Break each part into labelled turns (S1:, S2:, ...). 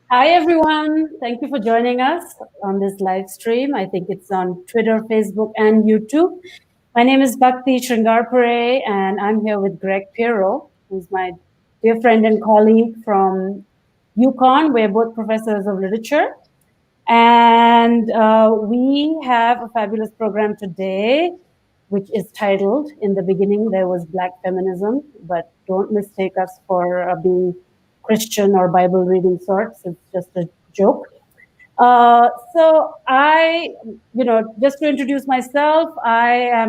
S1: Hi, everyone. Thank you for joining us on this live stream. I think it's on Twitter, Facebook, and YouTube. My name is Bhakti Sringarpure, and I'm here with Greg Piero, who's my dear friend and colleague from UConn. We're both professors of literature. And we have a fabulous program today, which is titled, in the beginning, there was Black Feminism, but don't mistake us for being Christian or Bible reading sorts. It's just a joke. So just to introduce myself, I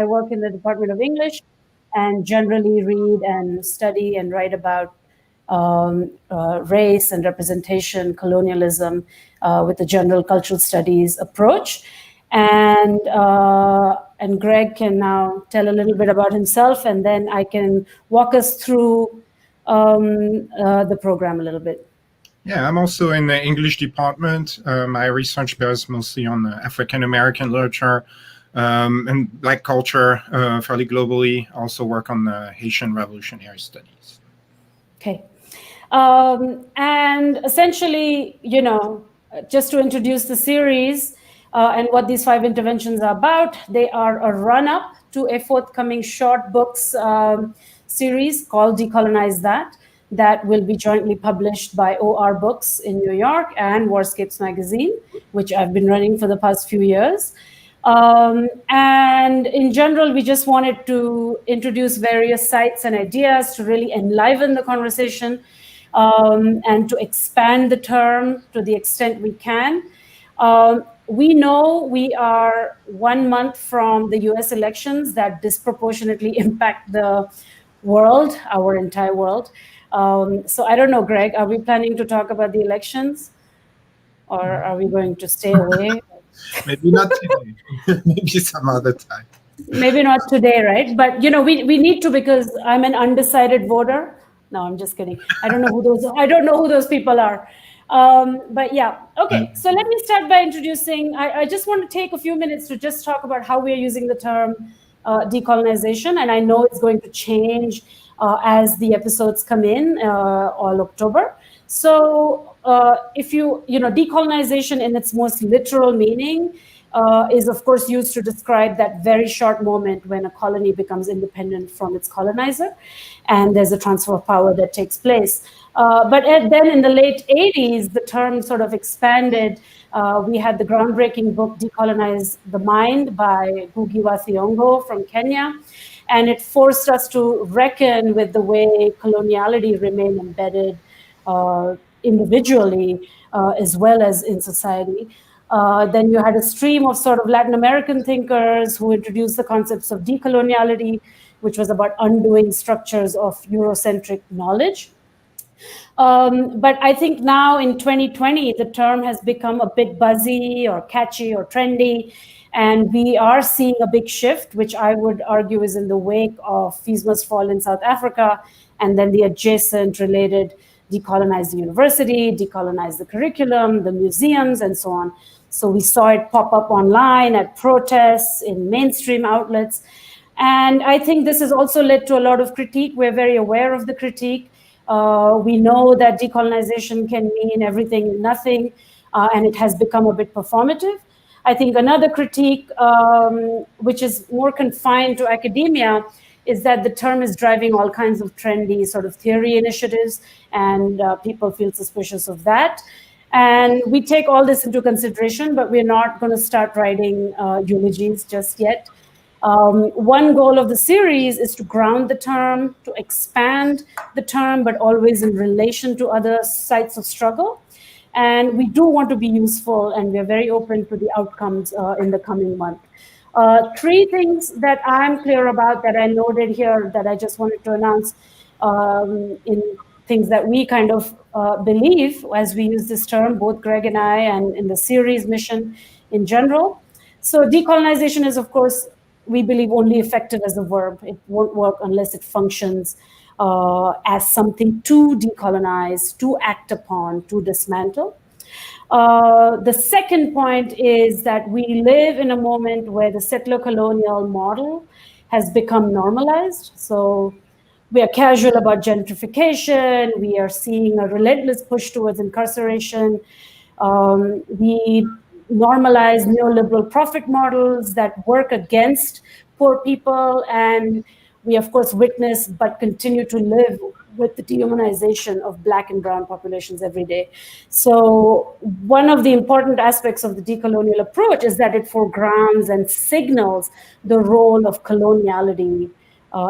S1: work in the Department of English and generally read and study and write about race and representation, colonialism, with a general cultural studies approach. And Greg can now tell a little bit about himself, and then I can walk us through the program a little bit.
S2: Yeah, I'm also in the English department. My research bears mostly on African American literature and Black culture fairly globally. I also work on the Haitian revolutionary studies.
S1: Okay. And essentially, just to introduce the series and what these 5 interventions are about, they are a run-up to a forthcoming short books series called Decolonize that will be jointly published by OR Books in New York and Warscapes Magazine, which I've been running for the past few years. And in general, we just wanted to introduce various sites and ideas to really enliven the conversation and to expand the term to the extent we can. We know we are 1 month from the US elections that disproportionately impact the world, our entire world. So I don't know, Greg, are we planning to talk about the elections, or are we going to stay away?
S2: Maybe not today. Maybe some other time.
S1: Maybe not today, right? But we need to, because I'm an undecided voter. No, I'm just kidding. I don't know who those people are. But yeah, okay. So let me start by introducing. I just want to take a few minutes to just talk about how we are using the term decolonization, and I know it's going to change as the episodes come in all October. So if decolonization in its most literal meaning is of course used to describe that very short moment when a colony becomes independent from its colonizer, and there's a transfer of power that takes place. But then in the late 80s, the term sort of expanded. We had the groundbreaking book Decolonize the Mind by Ngugi wa Thiong'o from Kenya. And it forced us to reckon with the way coloniality remained embedded individually as well as in society. Then you had a stream of sort of Latin American thinkers who introduced the concepts of decoloniality, which was about undoing structures of Eurocentric knowledge. But I think now in 2020, the term has become a bit buzzy or catchy or trendy. And we are seeing a big shift, which I would argue is in the wake of Fees Must Fall in South Africa, and then the adjacent related Decolonize the University, Decolonize the curriculum, the museums, and so on. So we saw it pop up online at protests, in mainstream outlets. And I think this has also led to a lot of critique. We're very aware of the critique. We know that decolonization can mean everything and nothing, and it has become a bit performative. I think another critique, which is more confined to academia, is that the term is driving all kinds of trendy sort of theory initiatives, and people feel suspicious of that. And we take all this into consideration, but we're not going to start writing eulogies just yet. One goal of the series is to ground the term, to expand the term, but always in relation to other sites of struggle. And we do want to be useful, and we're very open to the outcomes in the coming month. 3 things that I'm clear about that I noted here that I just wanted to announce in things that we kind of believe as we use this term, both Greg and I, and in the series mission in general. So decolonization is, of course, we believe only effective as a verb. It won't work unless it functions as something to decolonize, to act upon, to dismantle. The second point is that we live in a moment where the settler colonial model has become normalized. So We are casual about gentrification. We are seeing a relentless push towards incarceration. We normalize neoliberal profit models that work against poor people. And we, of course, witness but continue to live with the dehumanization of Black and brown populations every day. So one of the important aspects of the decolonial approach is that it foregrounds and signals the role of coloniality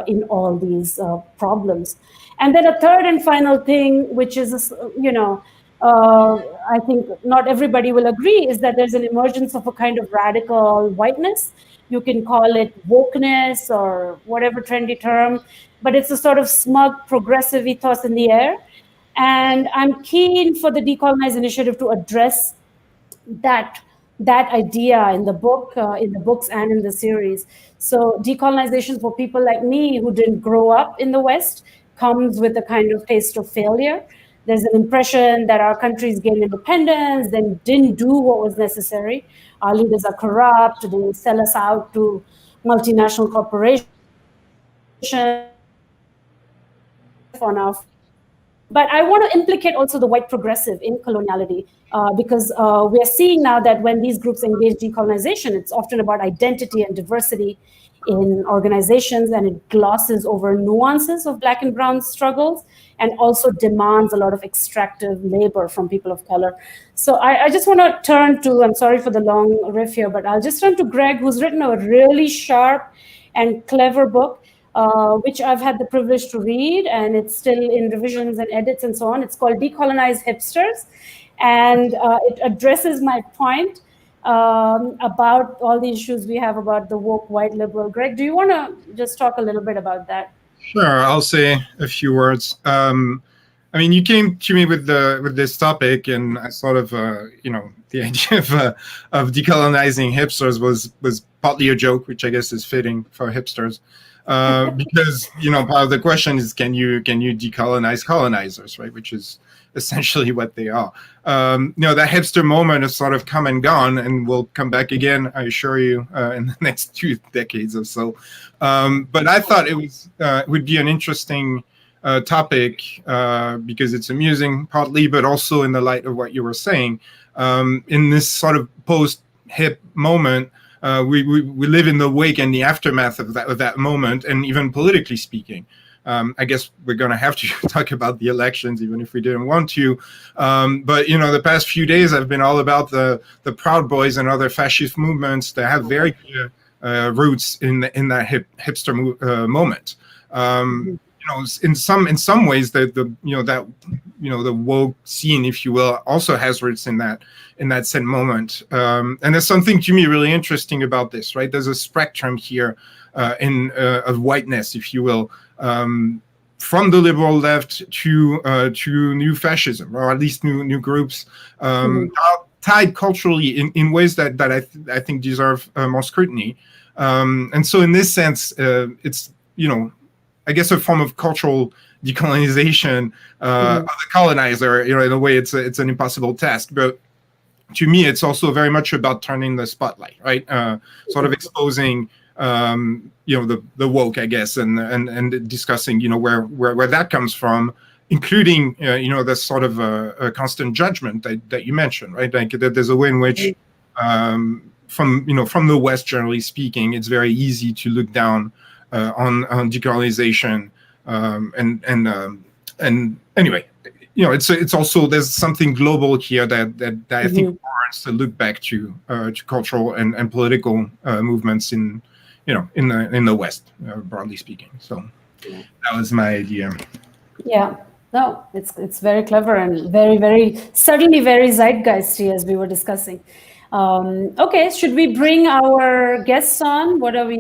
S1: in all these problems. And then a third and final thing, which is, I think not everybody will agree, is that there's an emergence of a kind of radical whiteness. You can call it wokeness or whatever trendy term, but it's a sort of smug, progressive ethos in the air. And I'm keen for the Decolonize initiative to address that idea in the books and in the series. So decolonization for people like me who didn't grow up in the West comes with a kind of taste of failure. There's an impression that our countries gained independence, then didn't do what was necessary. Our leaders are corrupt, they sell us out to multinational corporations, on our but I want to implicate also the white progressive in coloniality, because we are seeing now that when these groups engage decolonization, it's often about identity and diversity in organizations, and it glosses over nuances of Black and brown struggles, and also demands a lot of extractive labor from people of color. So I just want to turn to, I'm sorry for the long riff here, but I'll just turn to Greg, who's written a really sharp and clever book, which I've had the privilege to read, and it's still in revisions and edits and so on. It's called Decolonize Hipsters, and it addresses my point about all the issues we have about the woke white liberal. Greg, do you want to just talk a little bit about that?
S2: Sure, I'll say a few words. I mean, you came to me with this topic, and I sort of, the idea of decolonizing hipsters was partly a joke, which I guess is fitting for hipsters, because part of the question is, can you decolonize colonizers, right? Which is essentially what they are. That hipster moment has sort of come and gone, and will come back again, I assure you, in the next 2 decades or so. But I thought it would be an interesting topic because it's amusing, partly, but also in the light of what you were saying. In this sort of post-hip moment, we live in the wake and the aftermath of that moment, and even politically speaking. I guess we're going to have to talk about the elections, even if we didn't want to. But the past few days have been all about the Proud Boys and other fascist movements that have very clear roots in that hipster moment. In some ways, the woke scene, if you will, also has roots in that same moment. And there's something to me really interesting about this, right? There's a spectrum here of whiteness, if you will, from the liberal left to new fascism, or at least new groups, tied culturally in ways that I think deserve more scrutiny. And so in this sense, it's I guess a form of cultural decolonization of the colonizer. In a way, it's an impossible task. But to me, it's also very much about turning the spotlight, right? Sort of exposing, the woke, I guess, and discussing, where that comes from, including, the sort of a constant judgment that you mentioned, right? Like that there's a way in which, from the West, generally speaking, it's very easy to look down on decolonization, and anyway, it's also, there's something global here that I think warrants to look back to cultural and political movements in the West, broadly speaking. So that was my idea.
S1: Yeah, no, it's very clever and very, very, certainly very zeitgeisty, as we were discussing. Okay, should we bring our guests on? What are we?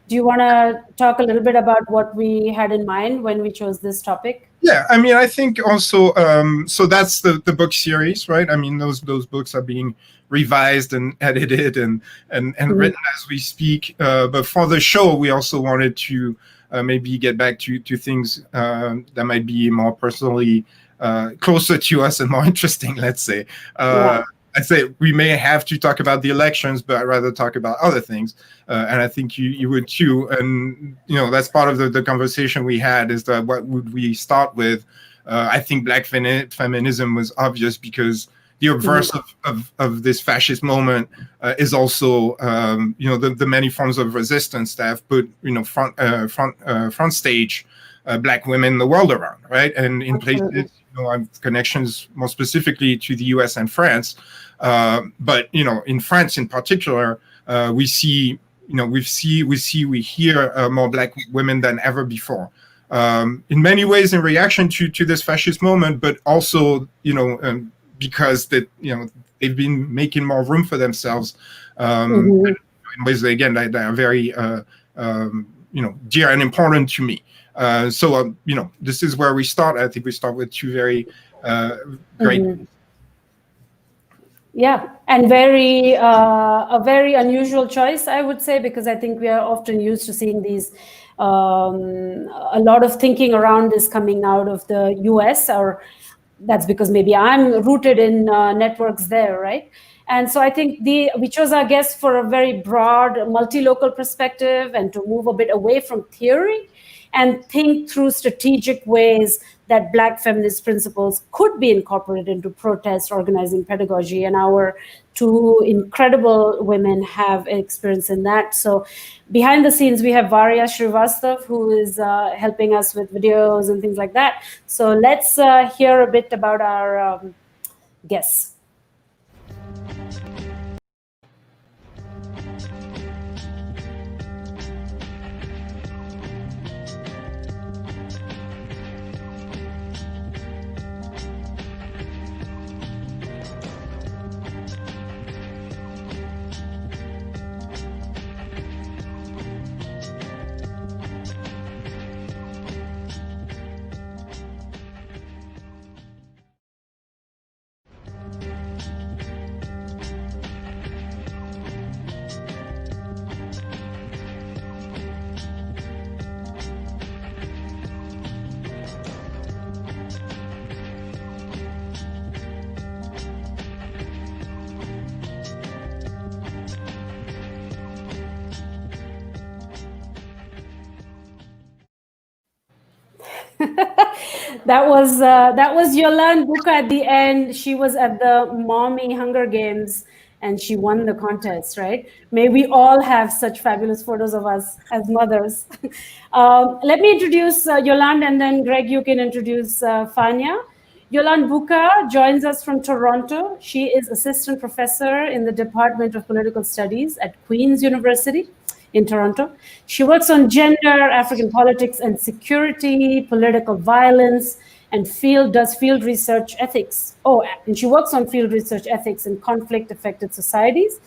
S1: Do you want to talk a little bit about what we had in mind when we chose this topic?
S2: Yeah, I mean, I think also, so that's the book series, right? I mean, those books are being revised and edited and written as we speak. But for the show, we also wanted to maybe get back to things that might be more personally closer to us and more interesting, let's say. I say we may have to talk about the elections, but I'd rather talk about other things. And I think you would too. And, that's part of the conversation we had, is that what would we start with? I think Black feminism was obvious because the obverse of this fascist moment is also, the many forms of resistance that have put, front stage Black women the world around, right? And in places, I have connections more specifically to the U.S. and France, but in France in particular, we hear more Black women than ever before. In many ways, in reaction to this fascist moment, but also because they've been making more room for themselves in ways that, again, that are very dear and important to me. So this is where we start. I think we start with two very great.
S1: Yeah, and a very unusual choice, I would say, because I think we are often used to seeing these a lot of thinking around this coming out of the US, or that's because maybe I'm rooted in networks there, right? And so I think we chose our guests for a very broad, multi-local perspective, and to move a bit away from theory and think through strategic ways that Black feminist principles could be incorporated into protest, organizing, pedagogy. And our two incredible women have experience in that. So behind the scenes, we have Varya Srivastav, who is helping us with videos and things like that. So let's hear a bit about our guests. That was Yolande Bouka at the end. She was at the Mommy Hunger Games and she won the contest, right? May we all have such fabulous photos of us as mothers. Let me introduce Yolande, and then Greg, you can introduce Fania. Yolande Bouka joins us from Toronto. She is assistant professor in the Department of Political Studies at Queen's University in Toronto. She works on gender, African politics and security, political violence, and does field research ethics. And she works on field research ethics in conflict-affected societies.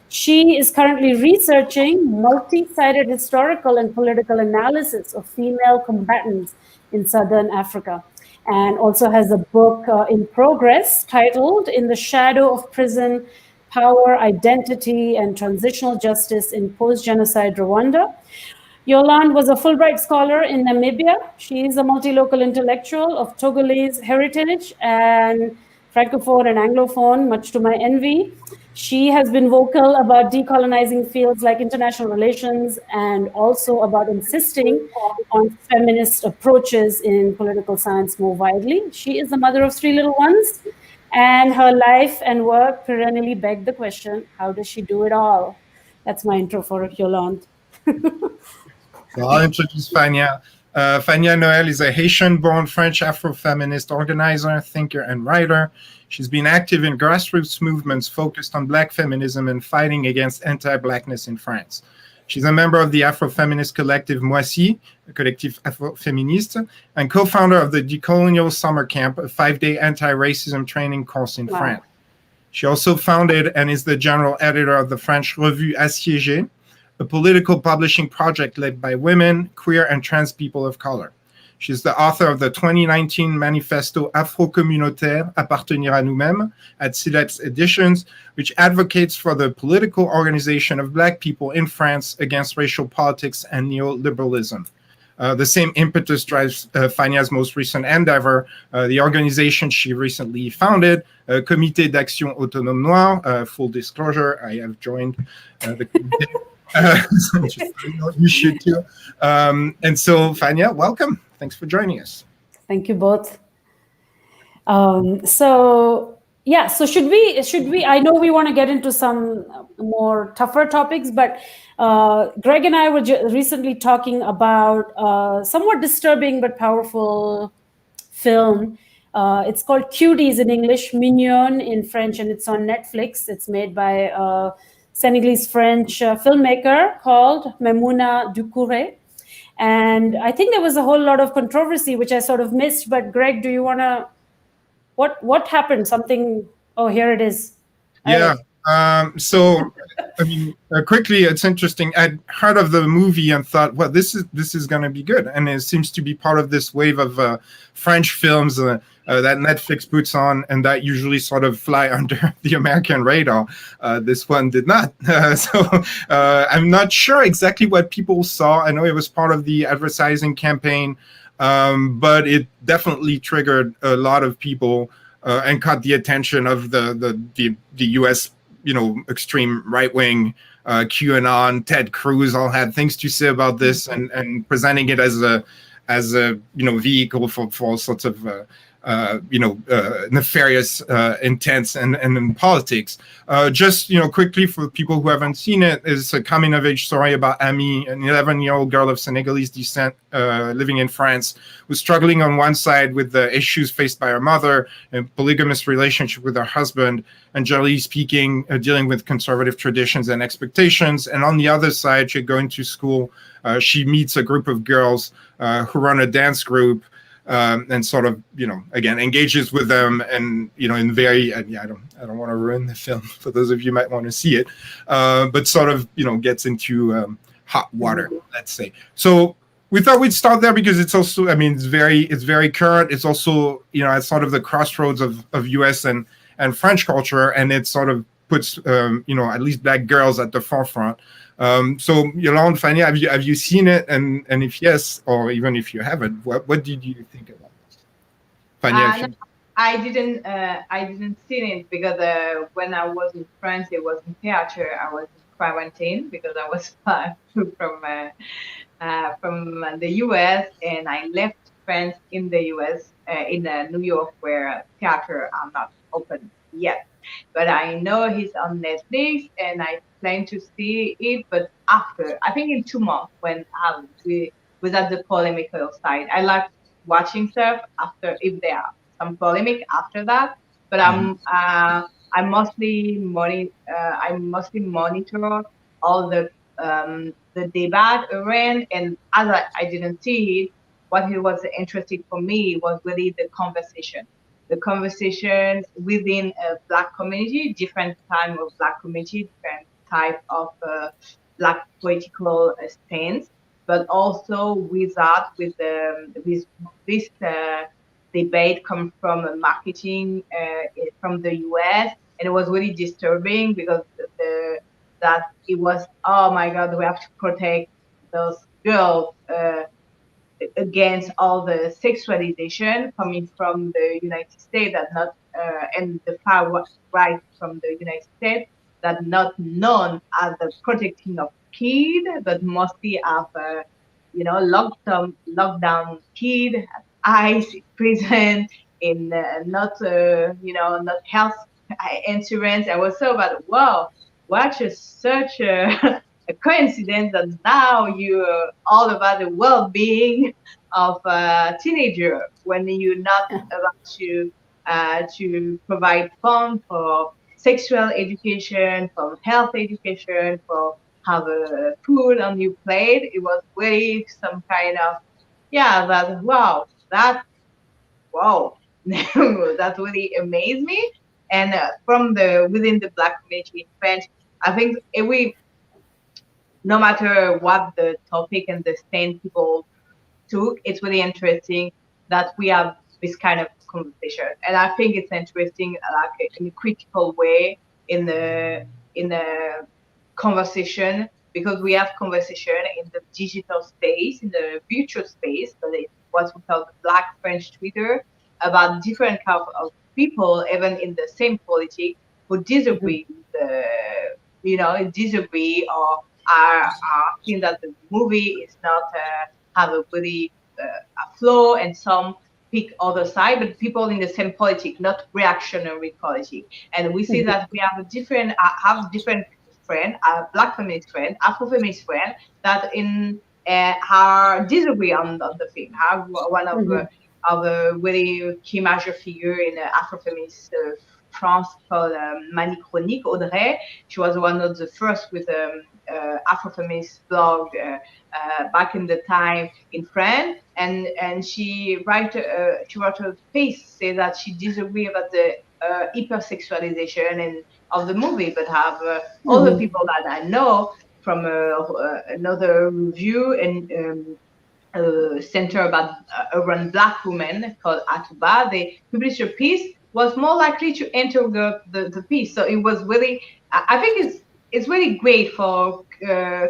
S1: She is currently researching multi-sided historical and political analysis of female combatants in Southern Africa, and also has a book in progress titled In the Shadow of Prison, Power, Identity, and Transitional Justice in Post-Genocide Rwanda. Yolande was a Fulbright scholar in Namibia. She is a multi-local intellectual of Togolese heritage and Francophone and Anglophone, much to my envy. She has been vocal about decolonizing fields like international relations and also about insisting on feminist approaches in political science more widely. She is the mother of 3 little ones, and her life and work perennially beg the question, how does she do it all? That's my intro for Yolande.
S2: So I'll introduce Fania. Fania Noël is a Haitian-born French Afrofeminist organizer, thinker, and writer. She's been active in grassroots movements focused on Black feminism and fighting against anti-Blackness in France. She's a member of the Afrofeminist collective Moissy, a collectif Afroféministe, and co-founder of the Decolonize Summer Camp, a 5-day anti-racism training course in France. She also founded and is the general editor of the French Revue Assiégée, a political publishing project led by women, queer, and trans people of color. She's the author of the 2019 manifesto Afro-Communautaire, Appartenir à nous-mêmes at Silex Editions, which advocates for the political organization of Black people in France against racial politics and neoliberalism. The same impetus drives Fania's most recent endeavor, the organization she recently founded, Comité d'Action Autonome Noire. Full disclosure, I have joined the comité. You should too. And so, Fania, welcome. Thanks for joining us.
S1: Thank you both. So should we I know we want to get into some more tougher topics, but Greg and I were recently talking about somewhat disturbing but powerful film. It's called Cuties in English, Mignon in French, and it's on Netflix. It's made by a Senegalese French filmmaker called Memouna Doucouré. And I think there was a whole lot of controversy, which I sort of missed. But Greg, do you want to, what happened? Something, oh, here it is.
S2: Yeah. So, I mean, quickly, it's interesting. I'd heard of the movie and thought, well, this is going to be good, and it seems to be part of this wave of French films that Netflix puts on, and that usually sort of fly under the American radar. This one did not. So I'm not sure exactly what people saw. I know it was part of the advertising campaign, but it definitely triggered a lot of people and caught the attention of the U.S. Extreme right wing, QAnon, Ted Cruz all had things to say about this, and presenting it as a vehicle for all sorts of nefarious intents and in politics. Just quickly for people who haven't seen it, is a coming of age story about Amy, an 11-year-old girl of Senegalese descent living in France, who's struggling on one side with the issues faced by her mother, a polygamous relationship with her husband, and generally speaking, dealing with conservative traditions and expectations. And on the other side, she's going to school. She meets a group of girls who run a dance group. And sort of, again, engages with them, and in very, I don't want to ruin the film for those of you who might want to see it, but sort of, gets into hot water, let's say. So we thought we'd start there because it's also, it's very current. It's also, at sort of the crossroads of U.S. and French culture, and it sort of puts, at least Black girls at the forefront. So Yolande, Fania, have you seen it? And if yes, or even if you haven't, what did you think about it? Fania,
S3: no, I didn't see it because when I was in France, it was in theater. I was in quarantine because I was from the US, and I left France in the US, in New York, where theater are not open yet. But I know he's on Netflix, and I plan to see it. But after, I think in 2 months, when we was at the polemical side. I like watching stuff after, if there are some polemic after that. But I mostly monitor all the debate around, and as I didn't see it, what it was interesting for me was really the conversation within a Black community, different type of Black community, different type of Black political stance, but also with this debate come from marketing from the US, and it was really disturbing because that it was, oh my God, we have to protect those girls against all the sexualization coming from the United States, that not and the far right from the United States, that not known as the protecting of kids, but mostly as lockdown kid at ICE prison, in not health insurance. I was so bad. Wow, such a coincidence that now you're all about the well-being of a teenager when you're not about to provide funds for sexual education, for health education, for have food on your plate. It was really some kind of that really amazed me. And from within the Black community in French, I think no matter what the topic and the stand people took, it's really interesting that we have this kind of conversation. And I think it's interesting, like in a critical way, in the conversation because we have conversation in the digital space, in the virtual space, but it's what we call the Black French Twitter, about different kind of people, even in the same politics, who
S1: Mhm.
S3: disagree with the, disagree or are think that the movie is not have a really a flow, and some pick other side, but people in the same politic, not reactionary politic. And we see
S1: Mhm.
S3: that we have a different friend, black feminist friend, Afro feminist friend, that in are disagree on the film. Have one
S1: Mhm.
S3: of a really key major figure in Afro feminist France called Mani Chronique, Audrey. She was one of the first with Afrofeminist blog back in the time in France, and she wrote a piece say that she disagree about the hypersexualization and of the movie, but have all the
S1: Mhm.
S3: people that I know from another review and center about around black women called Atuba. They published a piece was more likely to enter the piece. So it was really, I think it's really great for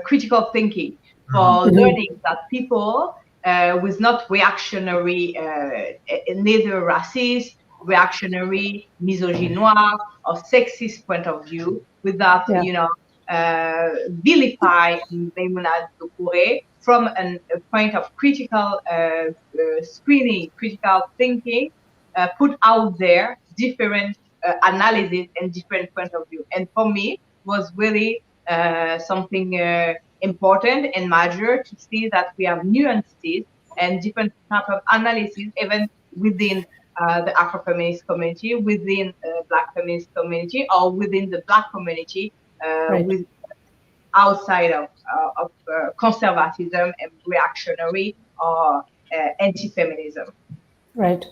S3: critical thinking,
S2: Mhm.
S3: for
S1: Mhm.
S3: learning that people with not reactionary, neither racist, reactionary, misogynoir, or sexist point of view, without,
S1: Yeah.
S3: uh, vilify Maimouna Doucouré from a point of critical screening, critical thinking, put out there different analysis and different point of view. And for me, was really something important and major to see that we have nuances and different type of analysis even within the Afro-feminist community, within Black feminist community, or within the Black community
S1: Right.
S3: with outside of conservatism and reactionary or anti-feminism.
S1: Right.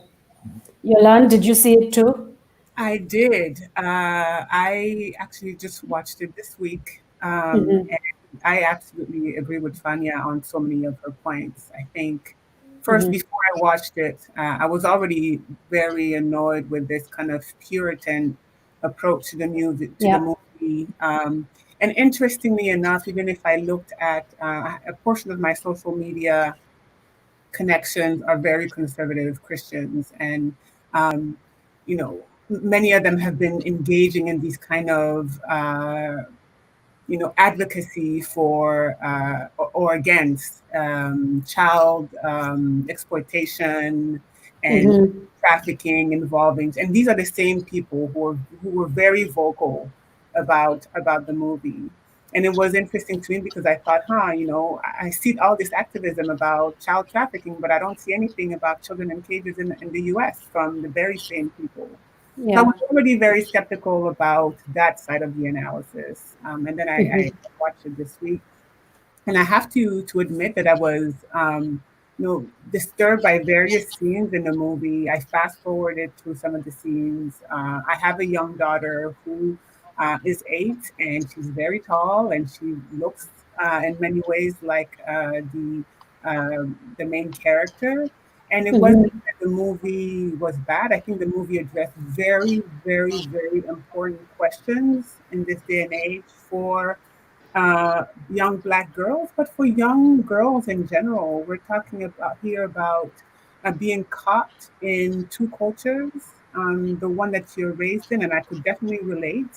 S1: Yolande, did you see it too?
S4: I did. I actually just watched it this week.
S1: Mhm.
S4: And I absolutely agree with Fania on so many of her points. I think first,
S1: Mhm.
S4: before I watched it, I was already very annoyed with this kind of Puritan approach to the music, to the
S1: Yeah.
S4: movie. And interestingly enough, even if I looked at a portion of my social media connections are very conservative Christians, and you know, many of them have been engaging in these kind of advocacy for or against child exploitation and
S1: Mhm.
S4: trafficking involving, and these are the same people who were very vocal about the movie. And it was interesting to me because I thought, I see all this activism about child trafficking, but I don't see anything about children in cages in the US from the very same people. So I
S1: Yeah.
S4: was already very skeptical about that side of the analysis. And then I
S1: Mhm.
S4: watched it this week, and I have to admit that I was, disturbed by various scenes in the movie. I fast forwarded through some of the scenes. I have a young daughter who is 8, and she's very tall, and she looks in many ways like the main character. And it wasn't
S1: Mhm.
S4: that the movie was bad. I think the movie addressed very, very, very important questions in this day and age for young Black girls, but for young girls in general. We're talking about here about being caught in two cultures, the one that you're raised in, and I could definitely relate.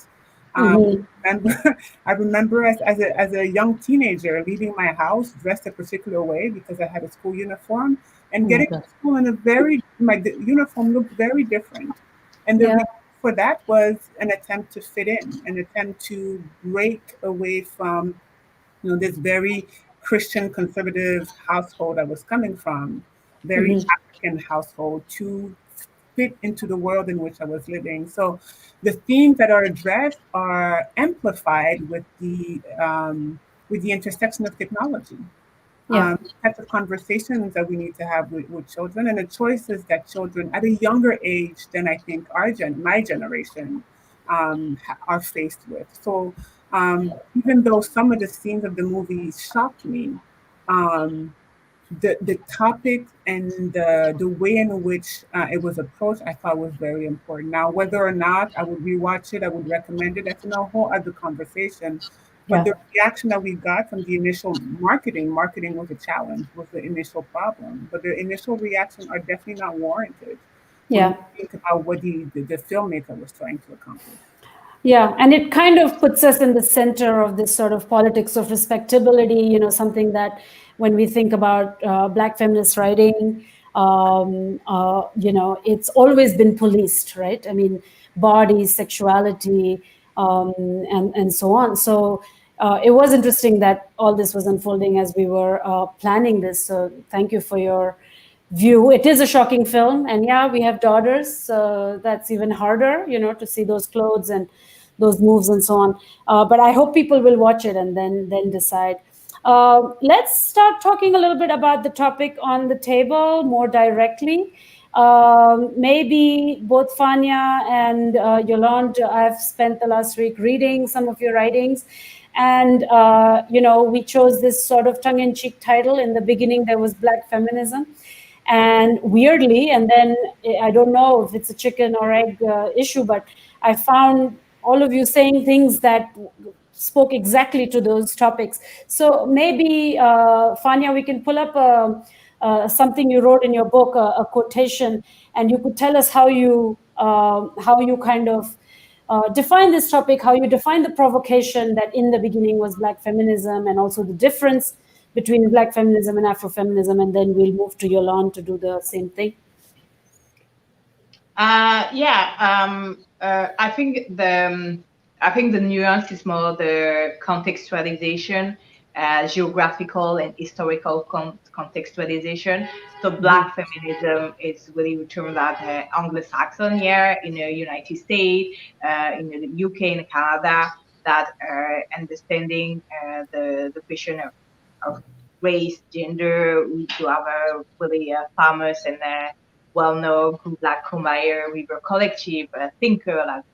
S1: Mhm.
S4: Remember, I remember as a young teenager leaving my house dressed a particular way because I had a school uniform, and
S1: Oh my
S4: getting
S1: God.
S4: to school in my uniform looked very different. And the
S1: Yeah.
S4: reason for that was an attempt to fit in, an attempt to break away from this very Christian conservative household I was coming from, very
S1: Mhm.
S4: African household, to fit into the world in which I was living. So the themes that are addressed are amplified with the intersection of technology.
S1: Yeah.
S4: Types of conversations that we need to have with children, and the choices that children at a younger age than I think my generation are faced with. So even though some of the scenes of the movie shocked me, um, the topic and the way in which it was approached, I thought was very important. Now, whether or not I would rewatch it, I would recommend it. That's a whole other conversation. But
S1: Yeah.
S4: the reaction that we got from the initial marketing was a challenge, was the initial problem. But the initial reaction are definitely not warranted when
S1: Yeah.
S4: we think about what the filmmaker was trying to accomplish.
S1: Yeah, and it kind of puts us in the center of this sort of politics of respectability, something that when we think about Black feminist writing, it's always been policed, right? I mean, body, sexuality, and so on. So it was interesting that all this was unfolding as we were planning this. So thank you for your view. It is a shocking film, and yeah, we have daughters, so that's even harder, to see those clothes and those moves and so on. But I hope people will watch it and then decide. Let's start talking a little bit about the topic on the table more directly. Maybe both Fania and Yolande, I've spent the last week reading some of your writings. And, we chose this sort of tongue-in-cheek title. In the beginning, there was Black feminism. And weirdly, and then I don't know if it's a chicken or egg issue, but I found all of you saying things that spoke exactly to those topics. So maybe, Fania, we can pull up something you wrote in your book, a quotation, and you could tell us how you kind of define this topic, how you define the provocation that in the beginning was Black feminism, and also the difference between Black feminism and Afrofeminism, and then we'll move to Yolande to do the same thing.
S3: I think the nuance is more the contextualization, geographical and historical contextualization. So Black feminism is really a term that Anglo-Saxon here in the United States, in the UK and Canada, that understanding the question of race, gender. We do have a really famous and well-known Black Kumbaya River Collective thinker like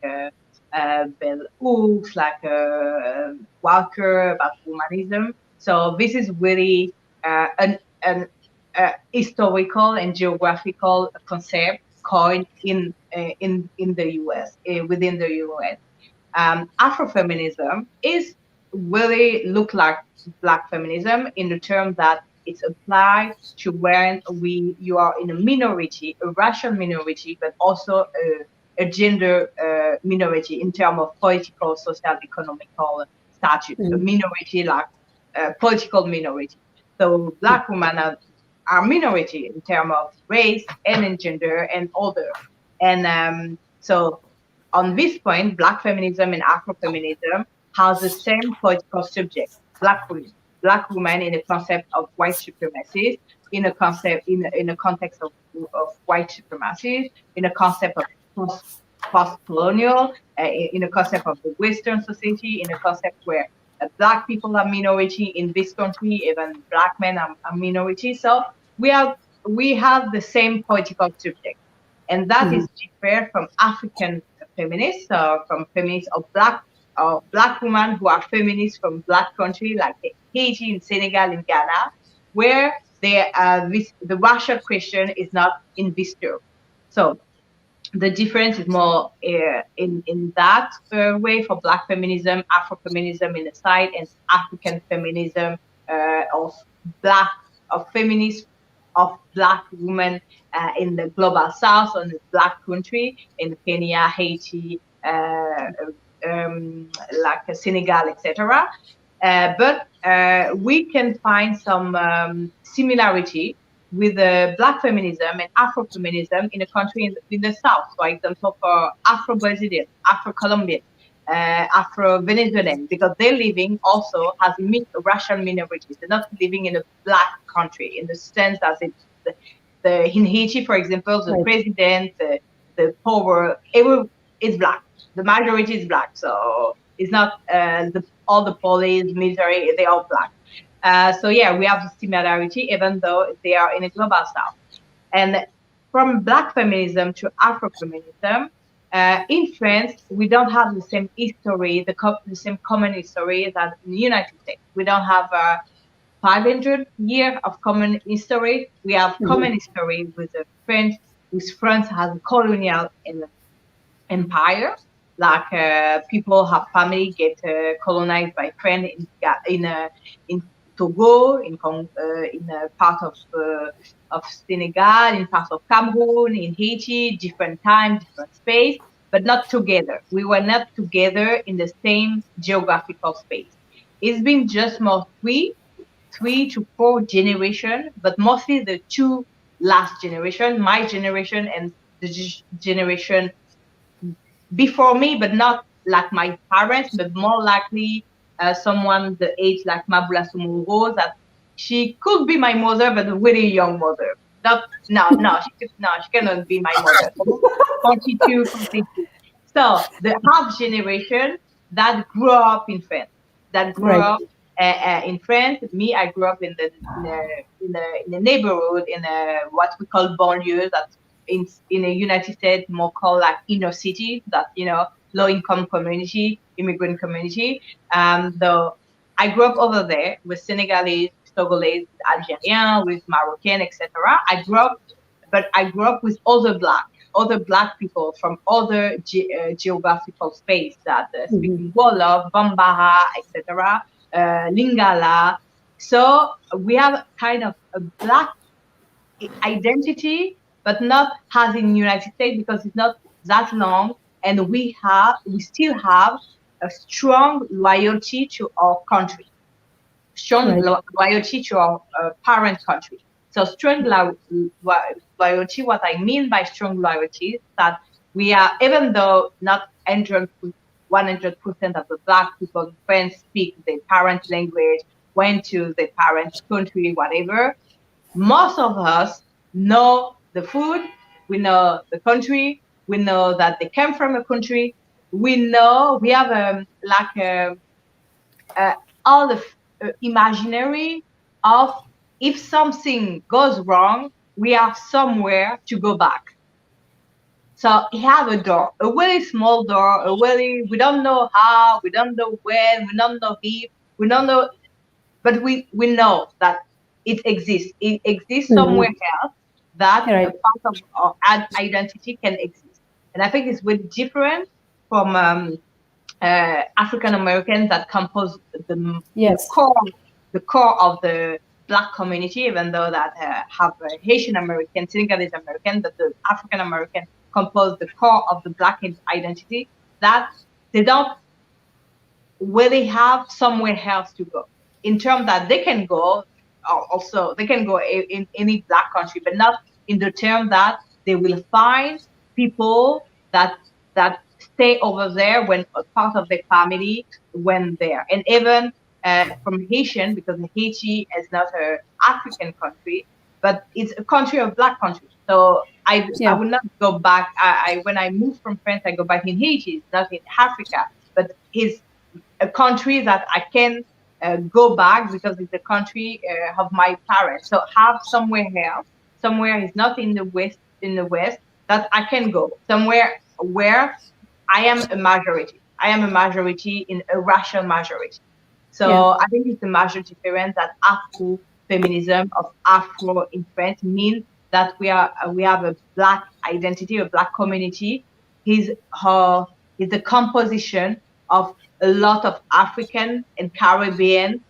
S3: Bell Hooks, like Walker about humanism. So this is really an historical and geographical concept coined in the US, within the US. Afrofeminism is really look like Black feminism in the term that it's applied to when you are in a minority, a racial minority, but also a gender minority in terms of political, social, economical status. A minority like political minority. So Black women are minority in terms of race and in gender and other. And so on this point, Black feminism and Afrofeminism has the same political subject, Black women. Black women in a concept of white supremacy, in a context of white supremacy, in a concept of post-colonial, in a concept of the Western society, in a concept where Black people are minority in this country, even Black men are minority. So we have the same political subject, and that is different from African feminists, from feminists of Black women who are feminists from Black country like Haiti, in Senegal, in Ghana, where the racial question is not in this term. So the difference is more in that way for Black feminism, Afrofeminism in the side, and African feminism of feminists of Black women in the global South, on the Black country, in Kenya, Haiti, like Senegal, etc. But we can find some similarity with Black feminism and Afrofeminism in a country in the South. For example, for Afro-Brazilian, Afro-Colombian, Afro-Venezuelan, because they're living also as racial minorities. They're not living in a Black country in the sense that in Haiti, for example, the president, the power, is Black. The majority is Black. So it's not all the police, military, they're all Black. So yeah, we have a similarity, even though they are in a global South. And from Black feminism to Afrofeminism, in France, we don't have the same history, the same common history that in the United States. We don't have 500 years of common history. We have common history with the French, with France has a colonial empire, people have family get colonized by friends in Togo, in a part of Senegal, in part of Cameroon, in Haiti, different time, different space, but not together. We were not together in the same geographical space. It's been just more three to four generation, but mostly the two last generation, my generation and the generation before me, but not like my parents, but more likely someone the age like Mabula Sumuro, that she could be my mother, but a really young mother. Not, no, she cannot be my mother. 42, 42. So the half generation that grew up in France, that grew
S1: Right.
S3: up in France. Me, I grew up in the neighborhood in what we call banlieue. That's in the United States more called like inner city. That low income community, immigrant community. Though I grew up over there with Senegalese, Togolese, Algerian, with Moroccan, etc. I grew up with other black people from other geographical space that speaking Wolof, Bambara, etc., Lingala. So we have kind of a black identity, but not as in United States because it's not that long, and we still have a strong loyalty to our country, strong
S1: Right.
S3: loyalty to our parent country. So strong loyalty, what I mean by strong loyalty is that we are, even though not 100% of the black people in France speak their parent language, went to their parent country, whatever, most of us know the food, we know the country, we know that they came from a country, we have all the imaginary of if something goes wrong, we have somewhere to go back. So we have a door, a really small door, we don't know how, we don't know when, we don't know if, we don't know, but we know that it exists. It exists somewhere else that
S1: Right.
S3: a part of our identity can exist. And I think it's really different from African Americans that compose
S1: Yes.
S3: the core of the black community, even though that have Haitian American, Senegalese American, but the African American compose the core of the black identity, that they don't really have somewhere else to go. In terms that they can go, also they can go in any black country, but not in the term that they will find people that stay over there when a part of their family went there. And even from Haitian, because Haiti is not an African country, but it's a country of black country. So I will not go back. When I moved from France, I go back in Haiti. It's not in Africa, but it's a country that I can go back because it's the country of my parents. So have somewhere else, somewhere is not in the West, that I can go, somewhere where I am a majority. I am a majority in a racial majority. So I think it's a major difference that Afro-feminism of Afro in France means that we have a black identity, a black community. Is the composition of a lot of African and Caribbean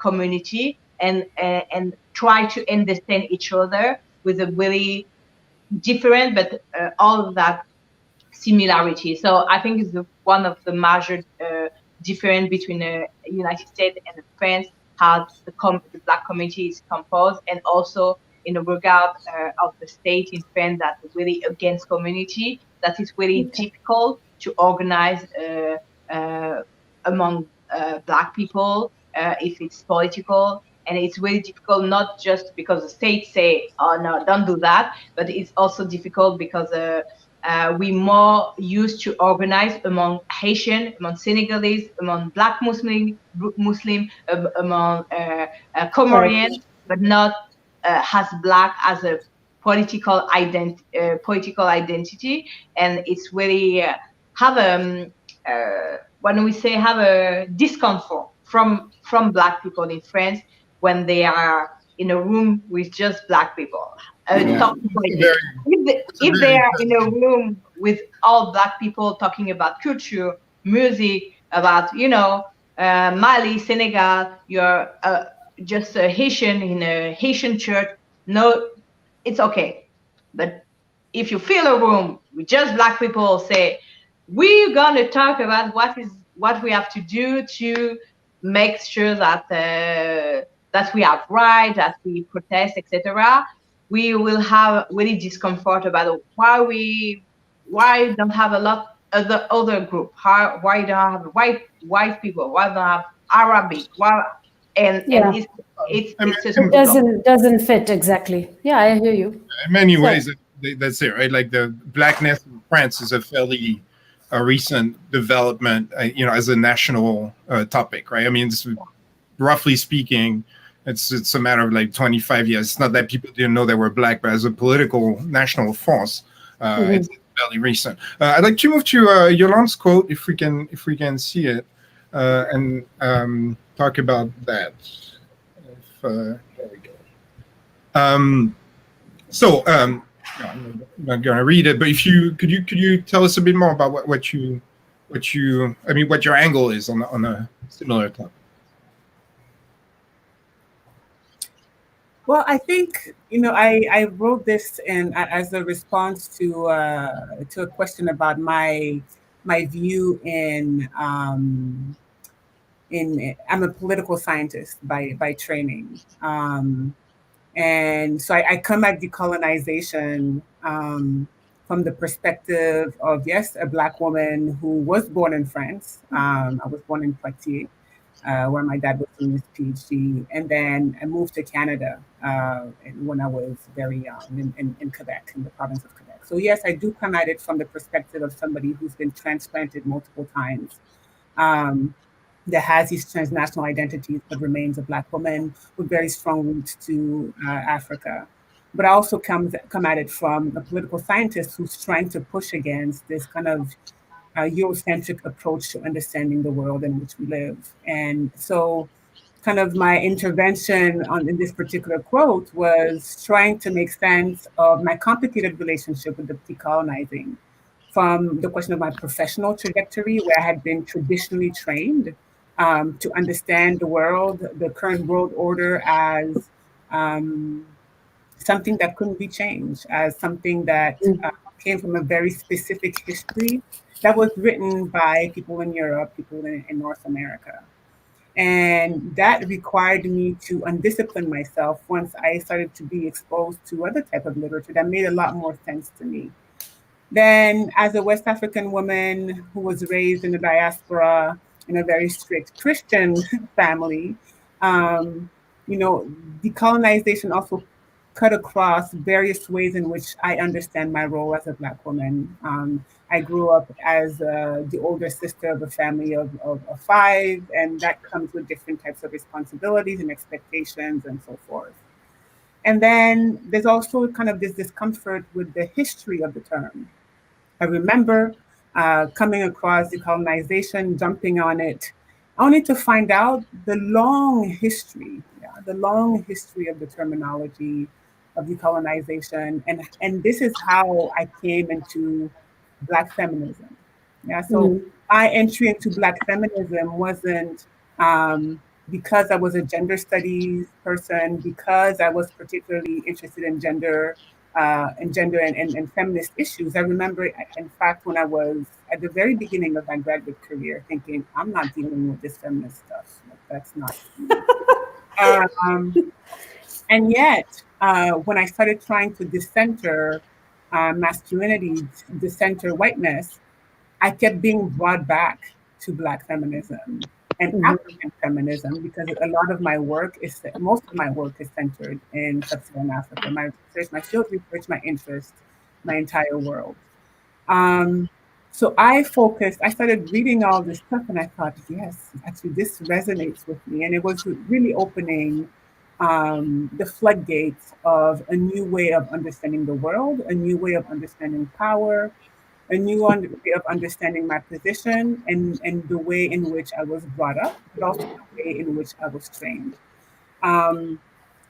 S3: community, and try to understand each other with a really different, but all of that similarity. So I think it's one of the major difference between the United States and France, how the black community is composed, and also in the regard of the state in France that is really against community, that is really difficult to organize among black people if it's political. And it's really difficult, not just because the state say, oh no, don't do that, but it's also difficult because we more used to organize among Haitian, among Senegalese, among Black Muslim, among Comorian, but not as Black as a political identity. And it's really have when we say have a discomfort from Black people in France when they are in a room with just Black people. If they are in a room with all Black people talking about culture, music, about, Mali, Senegal, you're just a Haitian in a Haitian church. No, it's okay. But if you fill a room with just Black people, say, we're gonna talk about what we have to do to make sure that we are right, that we protest, etc. We will have really discomfort about why don't have a lot of the other group, why don't have white people, why don't have Arabic, why, and
S1: Yeah.
S3: it's a
S1: It
S3: struggle.
S1: doesn't fit exactly. Yeah, I hear you.
S2: In many
S1: So
S2: ways, that's it, right? Like the blackness in France is a fairly recent development, as a national topic, right? I mean, it's, roughly speaking, it's a matter of like 25 years. It's not that people didn't know they were Black, but as a political national force, it's fairly recent. I'd like to move to Yolande's quote, if we can see it, and talk about that. There we go. No, I'm not going to read it, but if you could you tell us a bit more about what your angle is on a similar topic.
S4: Well, I think I wrote this as a response to a question about my view in I'm a political scientist by training, and so I come at decolonization from the perspective of, yes, a Black woman who was born in France. I was born in Poitiers, where my dad was doing his PhD. And then I moved to Canada when I was very young in Quebec, in the province of Quebec. So yes, I do come at it from the perspective of somebody who's been transplanted multiple times, that has these transnational identities but remains a Black woman with very strong roots to Africa. But I also come at it from a political scientist who's trying to push against this kind of Eurocentric approach to understanding the world in which we live. And so, kind of my intervention in this particular quote was trying to make sense of my complicated relationship with the decolonizing, from the question of my professional trajectory, where I had been traditionally trained to understand the world, the current world order, as something that couldn't be changed, as something that came from a very specific history that was written by people in Europe, people in North America. And that required me to undiscipline myself once I started to be exposed to other type of literature that made a lot more sense to me. Then, as a West African woman who was raised in the diaspora in a very strict Christian family, um, decolonization also cut across various ways in which I understand my role as a Black woman. I grew up as the older sister of a family of five, and that comes with different types of responsibilities and expectations and so forth. And then there's also kind of this discomfort with the history of the term. I remember coming across decolonization, jumping on it, only to find out the long history, the long history of the terminology of decolonization. And this is how I came into Black feminism. Yeah, so my entry into Black feminism wasn't because I was a gender studies person, because I was particularly interested in gender and feminist issues. I remember, in fact, when I was at the very beginning of my graduate career, thinking, I'm not dealing with this feminist stuff. Like, that's not me. And yet, when I started trying to decenter masculinity, decenter whiteness, I kept being brought back to Black feminism and African feminism, because a lot of my work most of my work is centered in sub-Saharan Africa. My research, my field research, my interest, my entire world. So I started reading all this stuff, and I thought, yes, actually this resonates with me. And it was really opening the floodgates of a new way of understanding the world, a new way of understanding power, a new way of understanding my position, and the way in which I was brought up, but also the way in which I was trained.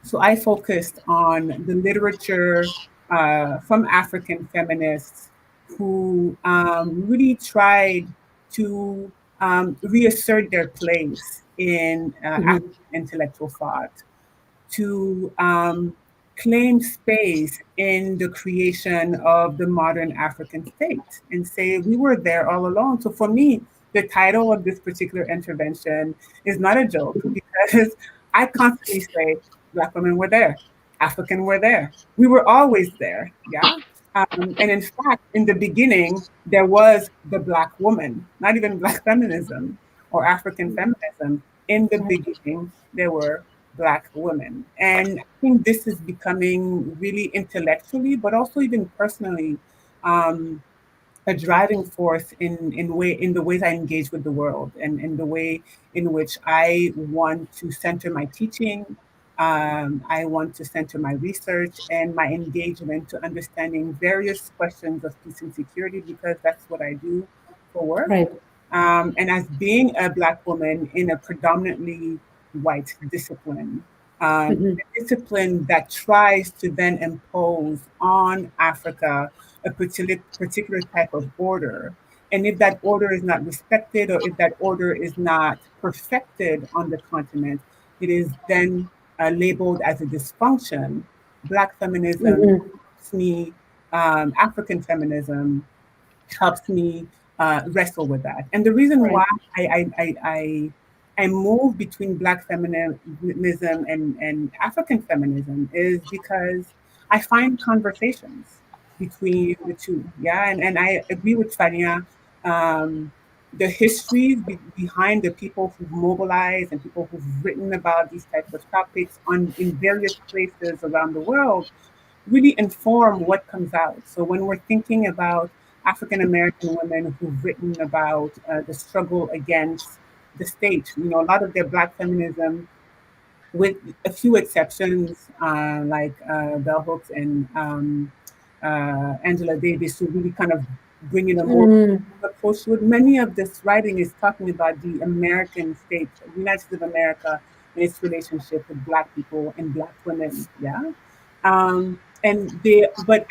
S4: So I focused on the literature from African feminists who really tried to reassert their place in African intellectual thought, to claim space in the creation of the modern African state and say we were there all along. So for me, the title of this particular intervention is not a joke because I constantly say Black women were there, African were there. We were always there, yeah? And in fact, in the beginning, there was the Black woman, not even Black feminism or African feminism. In the beginning, there were Black women. And I think this is becoming really intellectually, but also even personally, um, a driving force in the ways I engage with the world and in the way in which I want to center my teaching. I want to center my research and my engagement to understanding various questions of peace and security because that's what I do for work.
S1: Right.
S4: And as being a Black woman in a predominantly white discipline, a discipline that tries to then impose on Africa a particular type of order. And if that order is not respected or if that order is not perfected on the continent, it is then labeled as a dysfunction. Black feminism helps me, African feminism helps me wrestle with that. And the reason
S1: Right.
S4: why I move between Black feminism and African feminism is because I find conversations between the two. Yeah, and I agree with Fania. Um, the histories behind the people who've mobilized and people who've written about these types of topics on in various places around the world really inform what comes out. So when we're thinking about African American women who've written about the struggle against the state, you know, a lot of their Black feminism, with a few exceptions, like Bell Hooks and Angela Davis, who really kind of bring in a more approach to it. Many of this writing is talking about the American state, the United States of America, and its relationship with Black people and Black women. Yeah. And they, but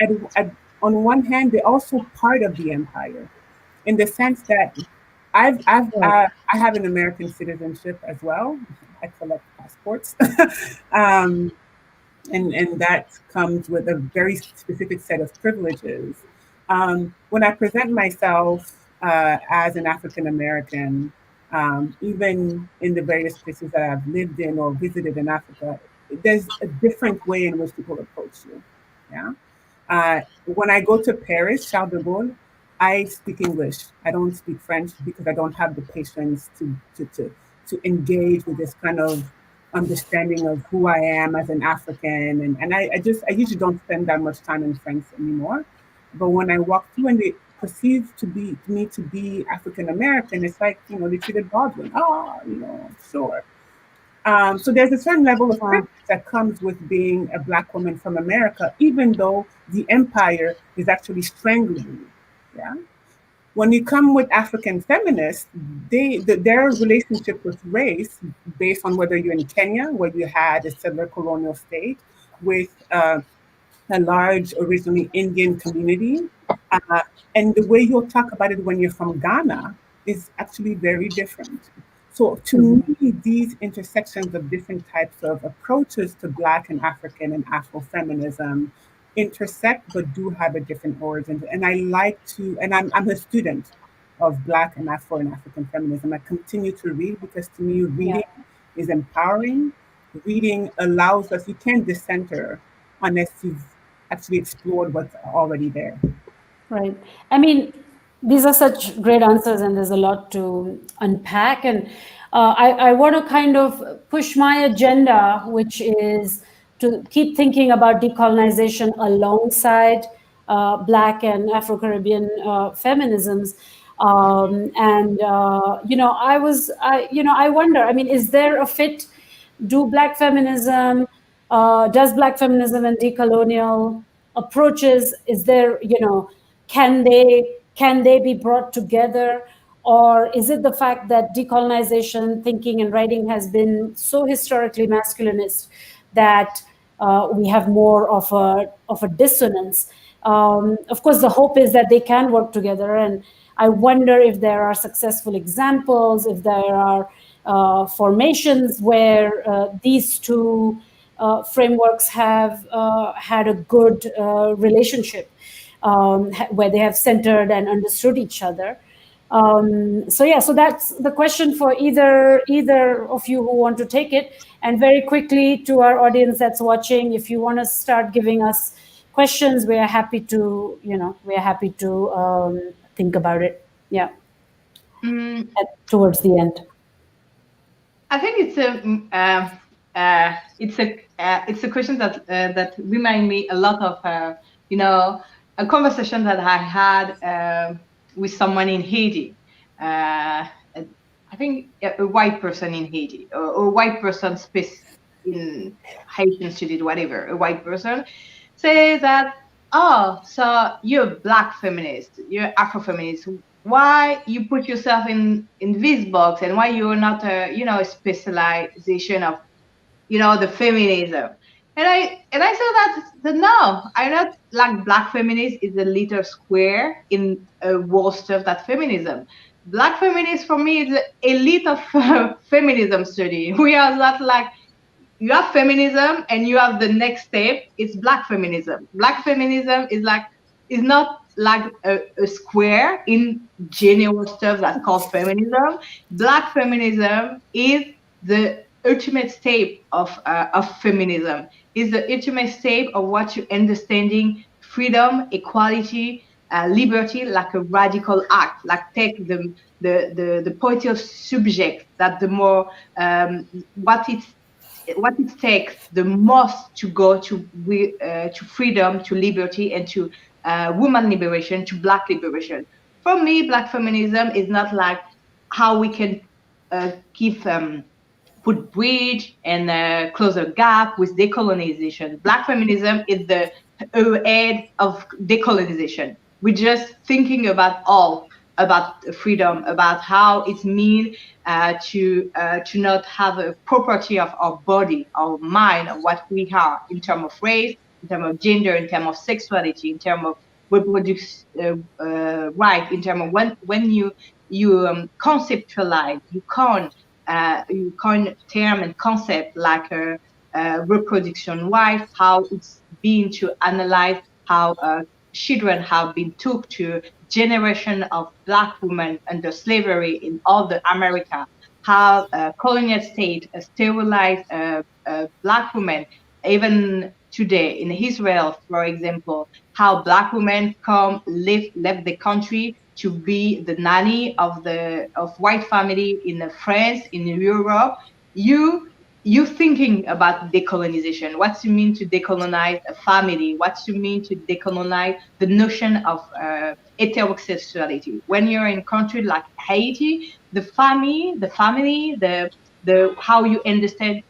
S4: on one hand, they're also part of the empire in the sense that
S1: Right.
S4: I have an American citizenship as well. I collect passports, um, and that comes with a very specific set of privileges. When I present myself as an African American, even in the various places that I've lived in or visited in Africa, there's a different way in which people approach you. Yeah. When I go to Paris, Charles de Gaulle, I speak English. I don't speak French because I don't have the patience to engage with this kind of understanding of who I am as an African. And I usually don't spend that much time in France anymore. But when I walk through and they perceive to be me to be African American, it's like, you know, they treated Baldwin. Oh, you know, sure. So there's a certain level of
S1: Wow.
S4: privilege that comes with being a Black woman from America, even though the empire is actually strangling you. Yeah. When you come with African feminists, their relationship with race, based on whether you're in Kenya, where you had a settler colonial state with a large originally Indian community. Uh, and the way you'll talk about it when you're from Ghana is actually very different. So to me, these intersections of different types of approaches to Black and African and Afrofeminism intersect but do have a different origin. And I like to, and I'm a student of Black and Afro and African feminism. I continue to read because to me,
S1: Yeah.
S4: reading is empowering. Reading allows us, you can't dissenter unless you've actually explored what's already there.
S1: Right. I mean, these are such great answers, and there's a lot to unpack. And I want to kind of push my agenda, which is to keep thinking about decolonization alongside Black and Afro Caribbean feminisms. I wonder, I mean, is there a fit? Do Black feminism, does Black feminism and decolonial approaches, is there, can they be brought together? Or is it the fact that decolonization thinking and writing has been so historically masculinist that we have more of a dissonance. Of course, the hope is that they can work together, and I wonder if there are successful examples, if there are formations where these two frameworks have had a good relationship, where they have centered and understood each other. So yeah, so that's the question for either of you who want to take it. And very quickly, to our audience that's watching, if you want to start giving us questions, we are happy to, think about it. Yeah, towards the end.
S3: I think it's a question that remind me a lot of a conversation that I had with someone in Haiti. I think a white person in Haiti, or a white person space in Haitian studies, whatever. A white person say that, oh, so you're a black feminist, you're Afro-feminist. Why you put yourself in this box, and why you're not a specialization of the feminism? And I said that no, I'm not like black feminist is a little square in a wall stuff that feminism. Black feminist for me is the elite of feminism study. We are not like, you have feminism and you have the next step, it's black feminism. Black feminism is not like a square in general stuff that's called feminism. Black feminism is the ultimate step of feminism, is the ultimate step of what you understanding freedom, equality, liberty, like a radical act, like take the point of subject, that the more what it takes the most to go to freedom, to liberty, and to woman liberation, to black liberation. For me, black feminism is not like how we can give put bridge and close a gap with decolonization. Black feminism is the ahead of decolonization. We're just thinking about freedom, about how it means to not have a property of our body, our mind, of what we are in terms of race, in terms of gender, in terms of sexuality, in terms of reproduction right, in terms of when you conceptualize, you coin term and concept like a reproduction right, how it's been to analyze how children have been took to generation of black women under slavery in all the America, how colonial state sterilized black women, even today in Israel, for example, how black women left the country to be the nanny of white family in France, in Europe. You thinking about decolonization, what you mean to decolonize a family, what you mean to decolonize the notion of heterosexuality. When you're in a country like Haiti, the how you understand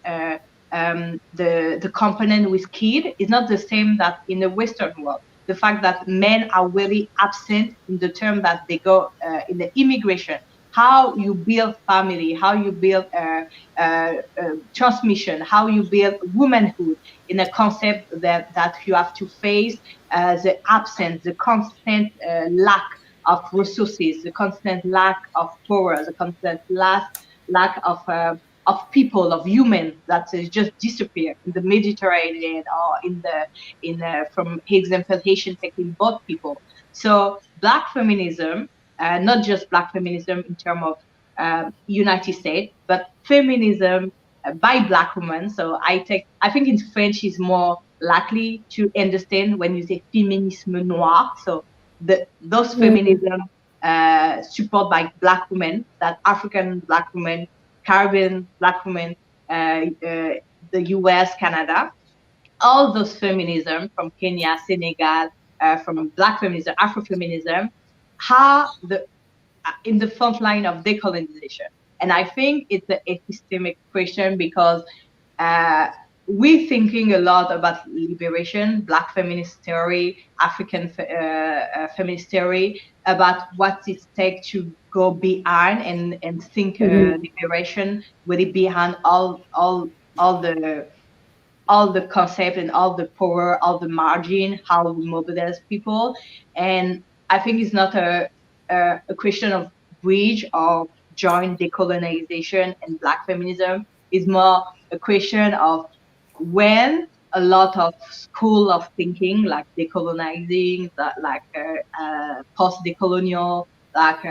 S3: the component with kid is not the same that in the Western world. The fact that men are really absent in the term that they go in the immigration, how you build family, how you build transmission, how you build womanhood in a concept that you have to face the absence, the constant lack of resources, the constant lack of power, the constant lack of people, of human that just disappear in the Mediterranean, or from example Haitian taking both people. So black feminism, not just black feminism in terms of United States, but feminism by black women. So I think in French is more likely to understand when you say féminisme noir. So those feminism support by black women, that African black women, Caribbean black women, the US, Canada, all those feminism from Kenya, Senegal, from black feminism, Afrofeminism, are in the front line of decolonization. And I think it's an epistemic question, because we're thinking a lot about liberation, black feminist theory, African feminist theory, about what it takes to go behind and think liberation, really behind all the all the concept and all the power, all the margin, how we mobilize people. And I think it's not a question of bridge or joint decolonization and Black feminism. It's more a question of when a lot of school of thinking, like decolonizing, like post-decolonial, like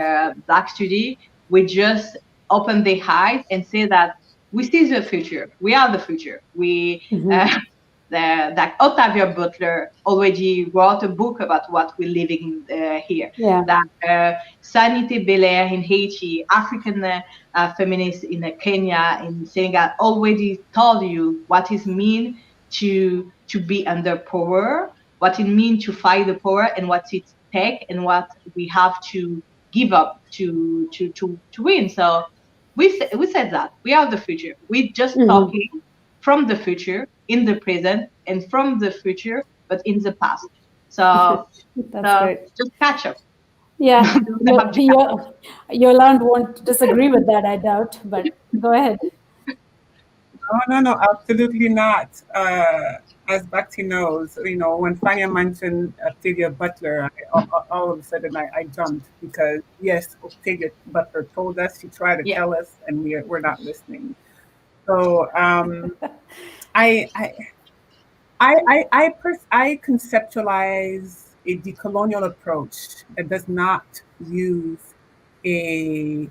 S3: Black study, we just open the eyes and say that we see the future. We are the future. We
S1: Mm-hmm.
S3: that Octavia Butler already wrote a book about what we're living here.
S1: Yeah.
S3: That Sanity Belair in Haiti, African feminists in Kenya, in Senegal already told you what it means to be under power, what it means to fight the power, and what it takes, and what we have to give up to win. So we said that we are the future. We're just
S1: Mm-hmm.
S3: talking from the future in the present and from the future but in the past. So,
S1: That's great.
S3: just catch up.
S1: Yeah,
S3: You have to catch up.
S1: Yolande won't disagree with that, I doubt, but go ahead.
S4: Oh, no, no, absolutely not. As Bhakti knows, when Fania mentioned Octavia Butler, all of a sudden I jumped because, yes, Octavia Butler told us, she tried to
S3: Yeah.
S4: tell us, and we're not listening. So I, I, I conceptualize a decolonial approach that does not use a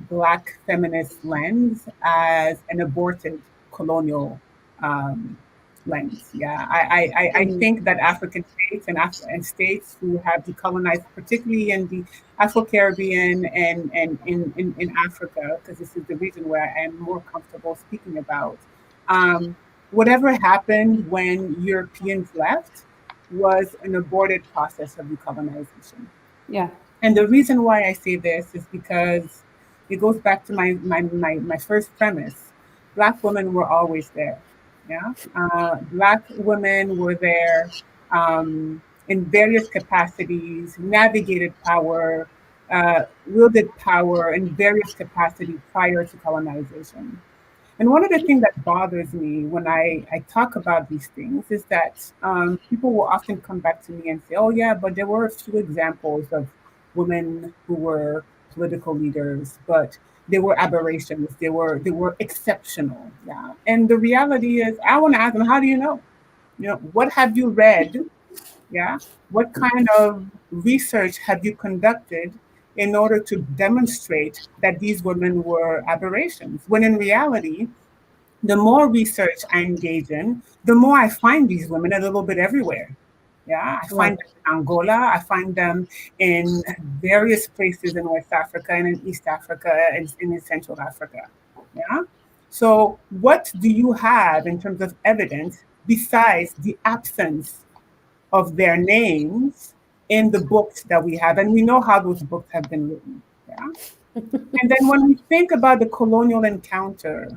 S4: Black feminist lens as an aborted colonial um, lens. Yeah, I
S1: Mhm.
S4: think that African states and states who have decolonized, particularly in the Afro-Caribbean and in Africa, because this is the region where I am more comfortable speaking about. Um, Whatever happened when Europeans left was an aborted process of decolonization.
S1: Yeah.
S4: And the reason why I say this is because it goes back to my first premise. Black women were always there. Yeah. Black women were there in various capacities, navigated power, wielded power in various capacities prior to colonization. And one of the things that bothers me when I talk about these things is that people will often come back to me and say, oh, yeah, but there were a few examples of women who were political leaders, but they were aberrations. They were exceptional. Yeah. And the reality is, I want to ask them, how do you know? What have you read? Yeah. What kind of research have you conducted in order to demonstrate that these women were aberrations? When in reality, the more research I engage in, the more I find these women a little bit everywhere. Yeah, I
S1: Right.
S4: find them in Angola, I find them in various places in West Africa and in East Africa and in Central Africa. Yeah. So, what do you have in terms of evidence besides the absence of their names in the books that we have? And we know how those books have been written. Yeah. And then when we think about the colonial encounter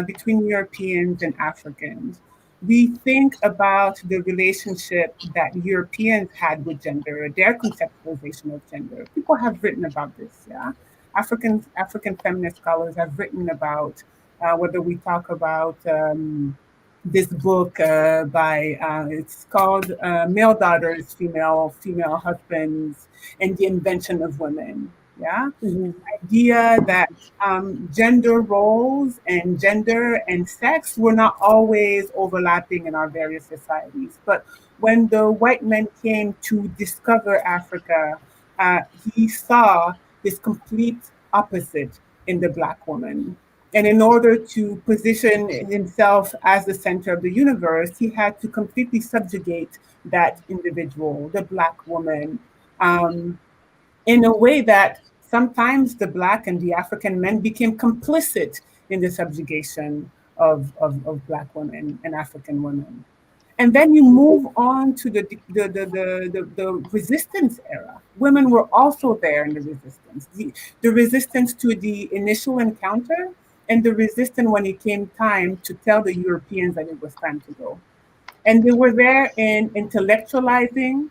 S4: between Europeans and Africans, we think about the relationship that Europeans had with gender, their conceptualization of gender. People have written about this, yeah. African feminist scholars have written about whether we talk about this book by it's called Male Daughters, Female Husbands, and the Invention of Women. Yeah,
S1: Hmm.
S4: idea that gender roles and gender and sex were not always overlapping in our various societies. But when the white men came to discover Africa, uh, he saw this complete opposite in the Black woman. And in order to position himself as the center of the universe, he had to completely subjugate that individual, the Black woman. Um, in a way that sometimes the Black and the African men became complicit in the subjugation of Black women and African women. And then you move on to the resistance era. Women were also there in the resistance. The resistance to the initial encounter and the resistance when it came time to tell the Europeans that it was time to go. And they were there in intellectualizing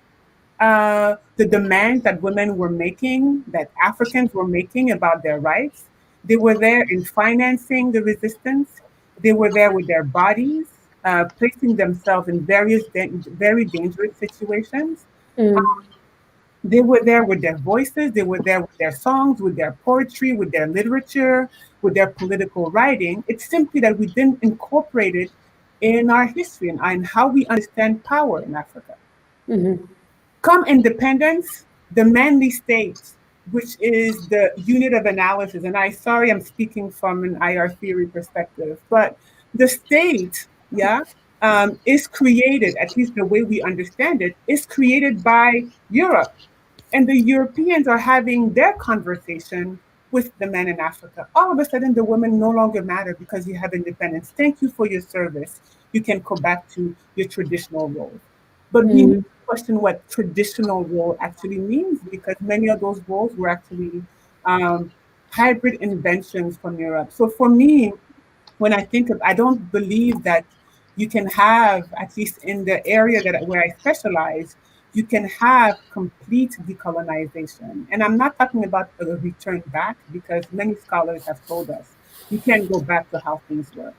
S4: the demands that women were making, that Africans were making about their rights. They were there in financing the resistance. They were there with their bodies. placing themselves in very dangerous situations.
S1: Mm.
S4: They were there with their voices, they were there with their songs, with their poetry, with their literature, with their political writing. It's simply that we didn't incorporate it in our history and how we understand power in Africa.
S1: Mm-hmm.
S4: Come independence, the manly state, which is the unit of analysis, and sorry I'm speaking from an IR theory perspective, but the state, yeah, is created, at least the way we understand it, is created by Europe. And the Europeans are having their conversation with the men in Africa. All of a sudden, the women no longer matter because you have independence. Thank you for your service. You can go back to your traditional roles. But we need
S1: Mm.
S4: to question what traditional role actually means because many of those roles were actually um, hybrid inventions from Europe. So for me, when I think of, I don't believe that you can have, at least in the area where I specialize, you can have complete decolonization. And I'm not talking about a return back because many scholars have told us you can't go back to how things were.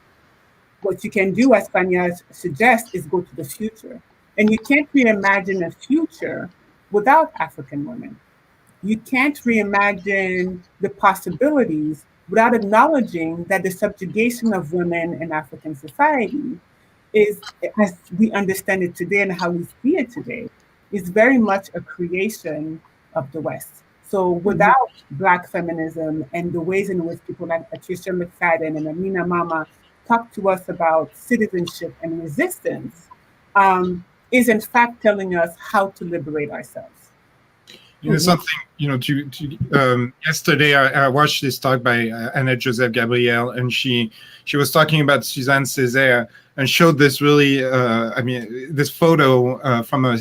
S4: What you can do, as Fania suggests, is go to the future. And you can't reimagine a future without African women. You can't reimagine the possibilities without acknowledging that the subjugation of women in African society is, as we understand it today and how we see it today, is very much a creation of the West. So
S1: Mhm.
S4: without Black feminism and the ways in which people like Patricia McFadden and Amina Mama talk to us about citizenship and resistance, is in fact telling us how to liberate ourselves.
S1: Mhm.
S2: Something, yesterday I watched this talk by Anna Joseph Gabriel, and she was talking about Suzanne Césaire and showed this really, this photo from a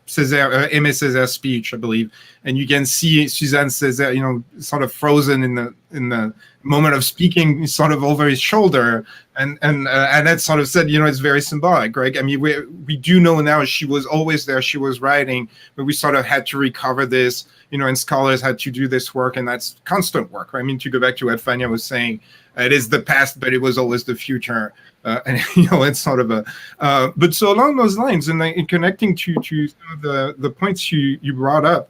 S2: Césaire, Aimé Césaire speech, I believe, and you can see Suzanne Césaire, sort of frozen in the moment of speaking, sort of over his shoulder, and Annette sort of said, it's very symbolic, right? I mean, we do know now she was always there, she was writing, but we sort of had to recover this, and scholars had to do this work, and that's constant work, right? I mean, to go back to what Fania was saying, it is the past, but it was always the future. And it's sort of but so along those lines, and in connecting to some of the points you brought up,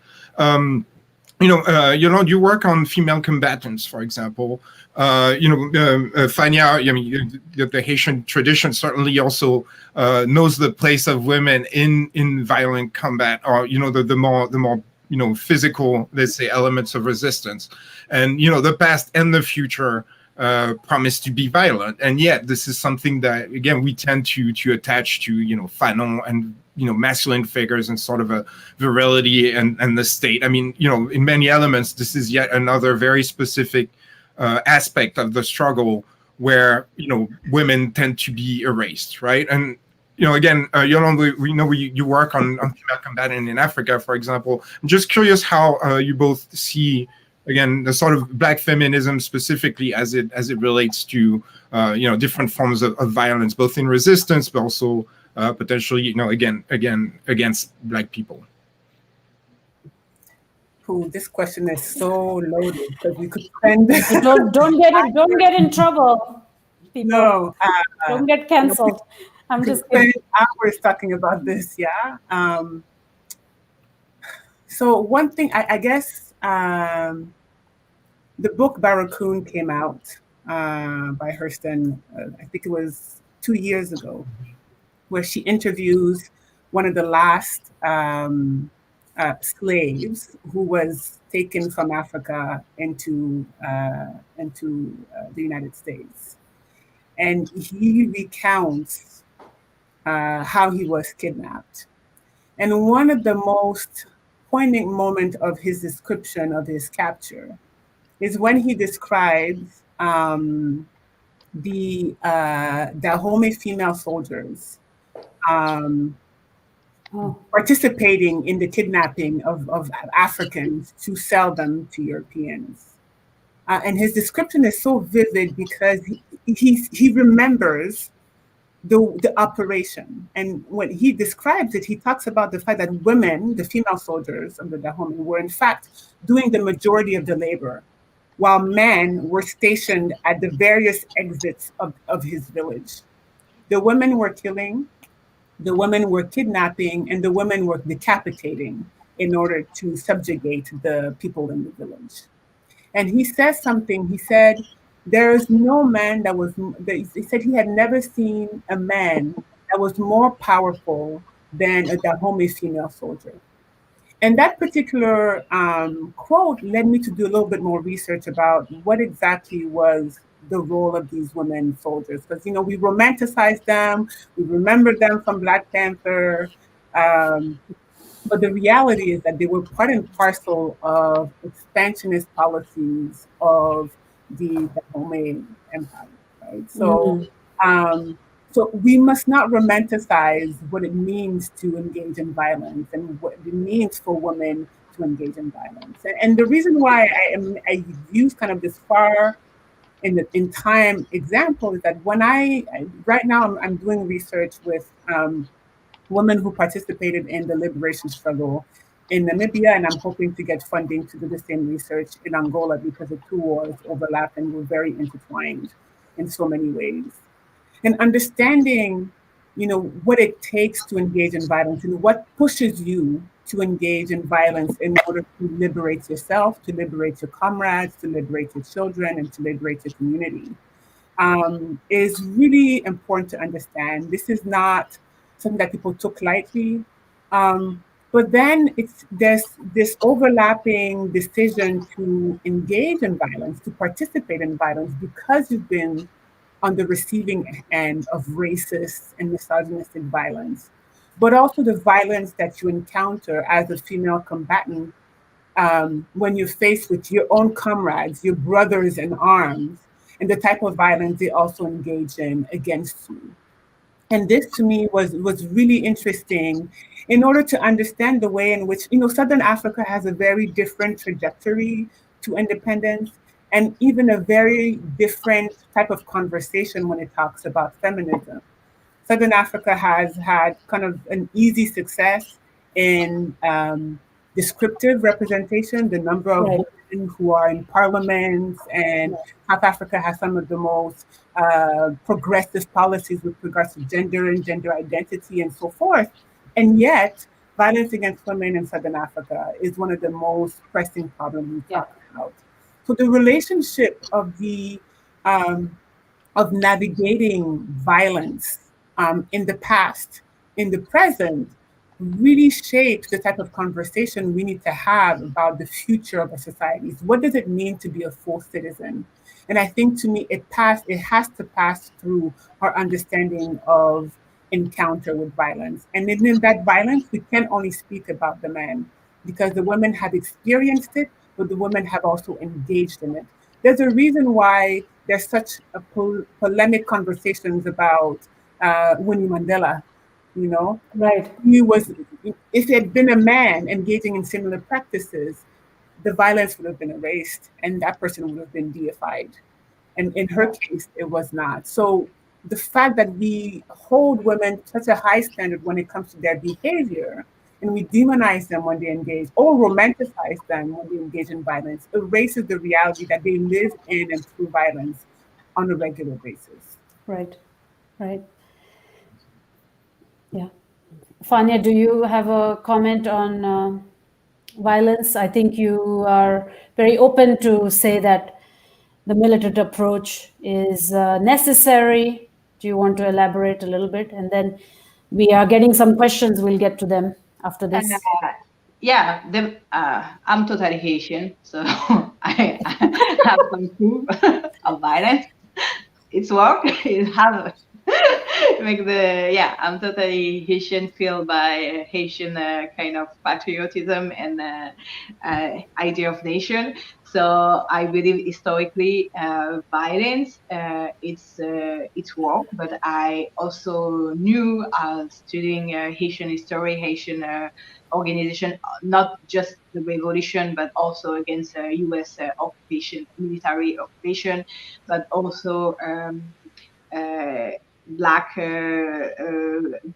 S2: Yolande, you work on female combatants, for example. Fania, I mean, the Haitian tradition certainly also knows the place of women in violent combat, or the more physical, let's say, elements of resistance, and the past and the future promise to be violent, and yet this is something that again we tend to attach to Fanon and masculine figures and sort of a virility and the state. I mean, in many elements, this is yet another very specific aspect of the struggle where women tend to be erased, right? And again, Yolande, we know you work on female combatant in Africa, for example. I'm just curious how you both see, again, the sort of Black feminism specifically as it relates to different forms of violence, both in resistance, but also potentially, again against Black people.
S4: Ooh, this question is so loaded because we could spend.
S1: Don't get in trouble, people.
S4: No,
S1: Don't get
S4: we
S1: cancelled. I'm
S4: could
S1: just kidding.
S4: spend hours talking about this. Yeah. So one thing, I guess, the book Barracoon came out by Hurston. I think it was 2 years ago, where she interviews one of the last slaves who was taken from Africa into the United States, and he recounts how he was kidnapped. And one of the most poignant moments of his description of his capture is when he describes the Dahomey female soldiers participating in the kidnapping of Africans to sell them to Europeans. And his description is so vivid because he remembers the operation. And when he describes it, he talks about the fact that women, the female soldiers of the Dahomey, were in fact doing the majority of the labor, while men were stationed at the various exits of his village. The women were killing, the women were kidnapping, and the women were decapitating in order to subjugate the people in the village. And he says something. He said, "There is no man that was." He said he had never seen a man that was more powerful than a Dahomey female soldier. And that particular quote led me to do a little bit more research about what exactly was the role of these women soldiers. Because, you know, we romanticize them, we remember them from Black Panther, um, but the reality is that they were part and parcel of expansionist policies of the Dahomey Empire, right? So,
S1: Mm.
S4: um, so we must not romanticize what it means to engage in violence and what it means for women to engage in violence. And the reason why I use kind of this far in time example is that when right now I'm doing research with women who participated in the liberation struggle in Namibia, and I'm hoping to get funding to do the same research in Angola because the two wars overlap and were very intertwined in so many ways. And understanding, you know, what it takes to engage in violence and what pushes you to engage in violence in order to liberate yourself, to liberate your comrades, to liberate your children, and to liberate your community is really important to understand. This is not something that people took lightly. But then there's this overlapping decision to engage in violence, to participate in violence because you've been on the receiving end of racist and misogynistic violence, but also the violence that you encounter as a female combatant when you're faced with your own comrades, your brothers in arms, and the type of violence they also engage in against you. And this to me was really interesting in order to understand the way in which, you know, Southern Africa has a very different trajectory to independence and even a very different type of conversation when it talks about feminism. Southern Africa has had kind of an easy success in descriptive representation, the number of
S1: Right.
S4: women who are in parliaments, and South Africa has some of the most progressive policies with regards to gender and gender identity and so forth. And yet, violence against women in Southern Africa is one of the most pressing problems we
S1: Yeah.
S4: talk about. So the relationship um, of navigating violence in the past, in the present, really shapes the type of conversation we need to have about the future of our societies. What does it mean to be a full citizen? And I think to me, it has to pass through our understanding of encounter with violence. And in that violence, we can only speak about the men because the women have experienced it, but the women have also engaged in it. There's a reason why there's such a polemic conversations about Winnie Mandela. You know,
S1: Right.
S4: he was, if he had been a man engaging in similar practices, the violence would have been erased and that person would have been deified. And in her
S1: Yeah.
S4: case, it was not. So the fact that we hold women to such a high standard when it comes to their behavior and we demonize them when they engage or romanticize them when they engage in violence erases the reality that they live in and through violence on a regular basis.
S1: Right. Right. Yeah. Fania, do you have a comment on violence? I think you are very open to say that the militant approach is necessary. Do you want to elaborate a little bit? And then we are getting some questions. We'll get to them after
S3: Uh,
S1: this.
S3: yeah, I'm totally Haitian, so I have some proof of violence. It's work. It have make the yeah. I'm totally Haitian, filled by Haitian kind of patriotism and idea of nation. So I believe historically, violence it's work, but I also knew studying Haitian history, Haitian organization, not just the revolution, but also against U.S. Occupation, military occupation, but also uh, black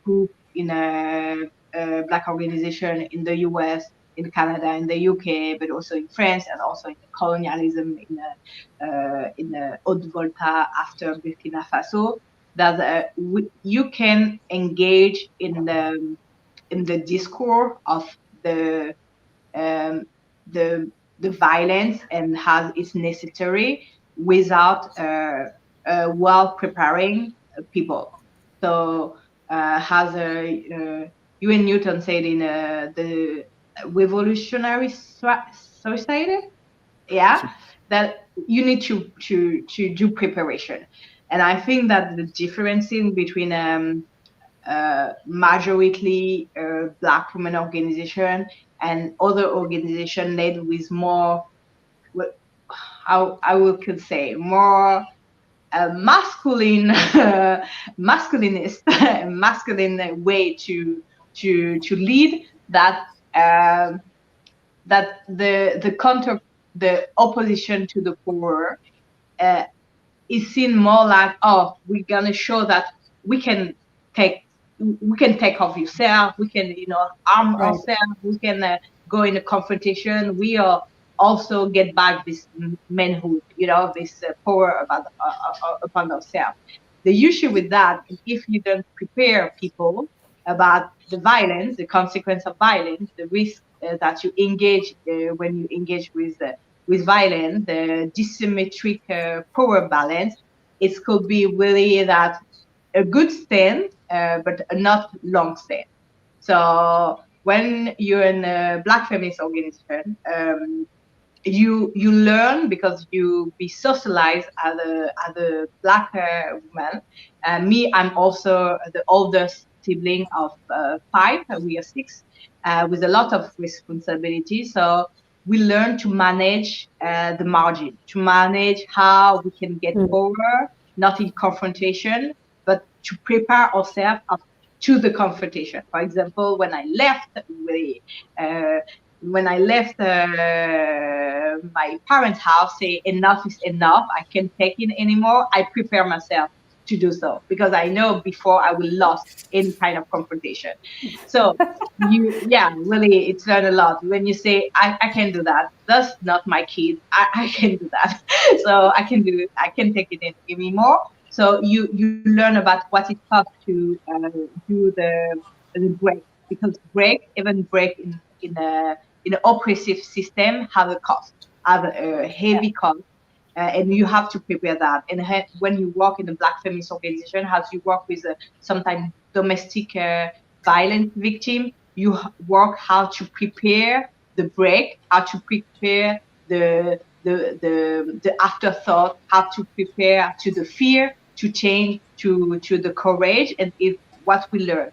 S3: group in a black organization in the US, in Canada, in the UK, but also in France, and also in the colonialism in Haute Volta after Burkina Faso. that you can engage in the discourse of the um, the the violence and how it's necessary without well preparing people. So as UN Newton said in the revolutionary society, yeah, that you need to do preparation. And I think that the difference in between majority Black women organization and other organization led with more, how I would could say, more masculine, masculinist, masculine way to lead, that that the opposition to the power uh, is seen more like, oh, we're gonna show that we can take off yourself, we can, arm
S1: Right.
S3: ourselves, we can go in a confrontation, we are also get back this manhood, this power upon ourselves. The issue with that is, if you don't prepare people about the violence, the consequence of violence, the risk that you engage when you engage with violence, the dysymmetric power balance, it could be really that a good stand, but not long stand. So when you're in a Black feminist organization, you learn because you be socialized as a Black woman. Me, I'm also the oldest sibling of 5. We are 6, with a lot of responsibility. So we learn to manage the margin, to manage how we can get power, not in confrontation, but to prepare ourselves up to the confrontation. For example, when I left, my parents' house, say enough is enough, I can't take it anymore, I prepare myself to do so, because I know before I will lose any kind of confrontation. So really, it's learned a lot. When you say, I can do that, that's not my kid, I can do that. So I can do it, I can take it in anymore. So you learn about what it costs to do the break, because even break in an oppressive system have a cost, have a heavy cost, and you have to prepare that. And when you work in a Black feminist organization, as you work with sometimes domestic violence victim, you work how to prepare the break, how to prepare the afterthought, how to prepare to the fear, to change, to the courage. And if what we learn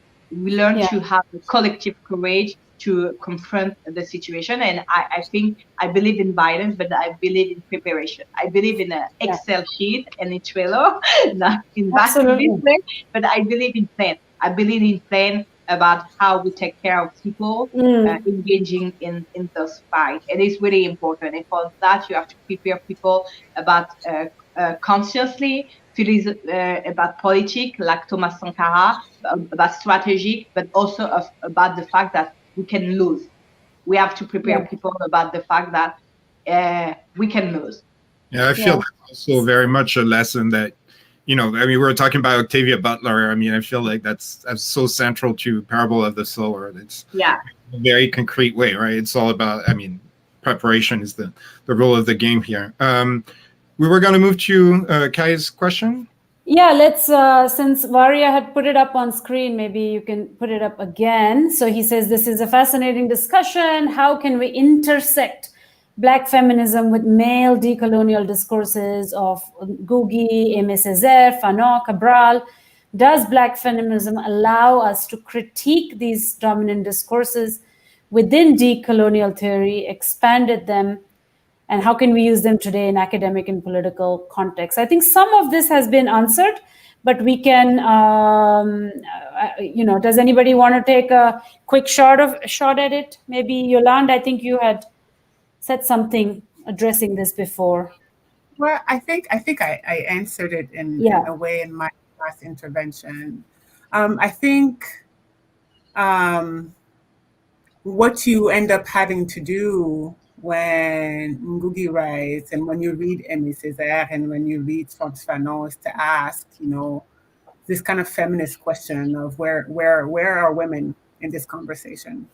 S3: to have the collective courage to confront the situation. And I think I believe in violence, but I believe in preparation. I believe in an Excel sheet and in Trello, not in back to business, but I believe in plan. I believe in plan about how we take care of people engaging in those fights. And it's really important. And for that, you have to prepare people about consciously, about politics, like Thomas Sankara, about strategy, but also about the fact that we can lose. We have to prepare people about the fact that we can lose.
S2: Yeah, I feel that's also very much a lesson that, I mean, we were talking about Octavia Butler. I mean, I feel like that's so central to Parable of the Sower. It's a very concrete way, right? It's all about, I mean, preparation is the rule of the game here. We were going to move to Kai's question.
S1: Yeah, let's, since Varia had put it up on screen, maybe you can put it up again. So he says, this is a fascinating discussion. How can we intersect Black feminism with male decolonial discourses of Gugi, Aimé Césaire, Fanon, Cabral? Does Black feminism allow us to critique these dominant discourses within decolonial theory, expanded them, and how can we use them today in academic and political context? I think some of this has been answered, but we can, does anybody want to take a quick shot at it? Maybe Yolande, I think you had said something addressing this before.
S4: Well, I think I answered it in a way in my last intervention. I think what you end up having to do when Ngugi writes and when you read Aimé Césaire and when you read Frantz Fanon is to ask, this kind of feminist question of where are women in this conversation?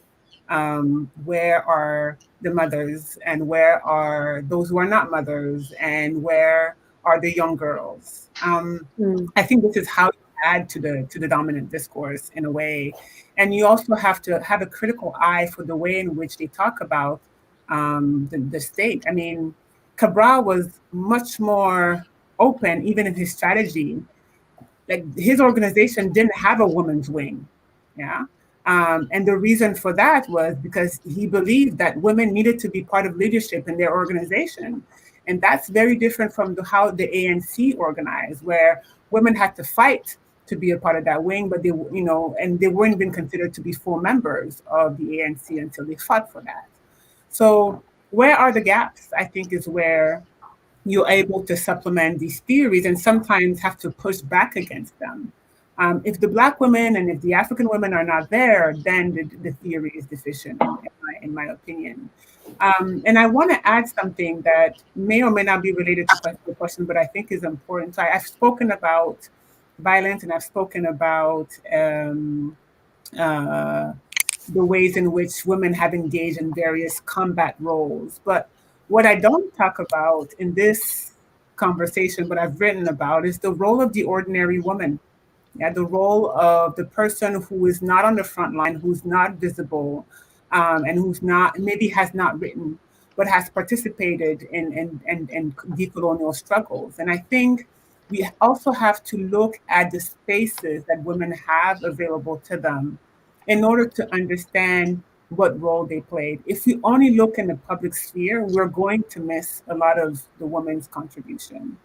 S4: Where are the mothers, and where are those who are not mothers, and where are the young girls? I think this is how you add to the dominant discourse in a way, and you also have to have a critical eye for the way in which they talk about the state. I mean, Cabral was much more open, even in his strategy. Like, his organization didn't have a women's wing, yeah. And the reason for that was because he believed that women needed to be part of leadership in their organization. And that's very different from how the ANC organized, where women had to fight to be a part of that wing, but and they weren't even considered to be full members of the ANC until they fought for that. So where are the gaps, I think, is where you're able to supplement these theories and sometimes have to push back against them. If the Black women and if the African women are not there, then the theory is deficient, in my opinion. And I want to add something that may or may not be related to the question, but I think is important. So I've spoken about violence, and I've spoken about the ways in which women have engaged in various combat roles. But what I don't talk about in this conversation, what I've written about, is the role of the ordinary woman. Yeah, the role of the person who is not on the front line, who's not visible, and who's not, maybe has not written, but has participated in decolonial struggles. And I think we also have to look at the spaces that women have available to them in order to understand what role they played. If we only look in the public sphere, we're going to miss a lot of the woman's contribution.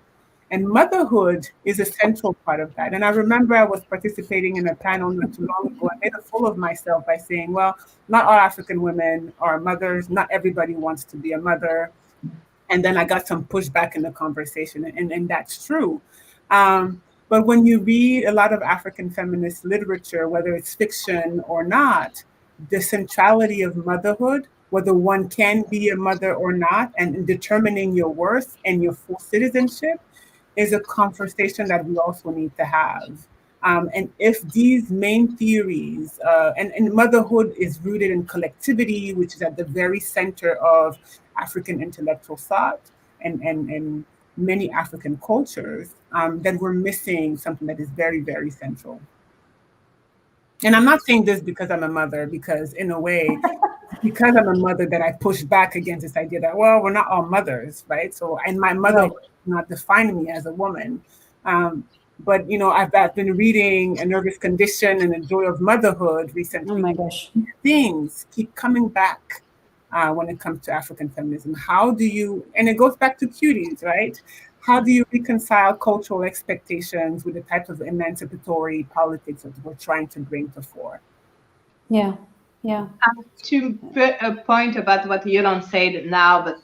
S4: And motherhood is a central part of that. And I remember I was participating in a panel not too long ago. I made a fool of myself by saying, well, not all African women are mothers. Not everybody wants to be a mother. And then I got some pushback in the conversation, and that's true. But when you read a lot of African feminist literature, whether it's fiction or not, the centrality of motherhood, whether one can be a mother or not, and in determining your worth and your full citizenship, is a conversation that we also need to have. And if these main theories, and motherhood is rooted in collectivity, which is at the very center of African intellectual thought and many African cultures, then we're missing something that is very, very central. And I'm not saying this because I'm a mother, because in a way, because I'm a mother that I push back against this idea that, well, we're not all mothers, right? So, and my mother not define me as a woman. But, I've been reading A Nervous Condition and The Joy of Motherhood recently.
S1: Oh my gosh.
S4: Things keep coming back when it comes to African feminism. How do you, and it goes back to cuties, right? How do you reconcile cultural expectations with the type of emancipatory politics that we're trying to bring to fore?
S1: Yeah, yeah.
S3: To put a point about what Yolande said now, but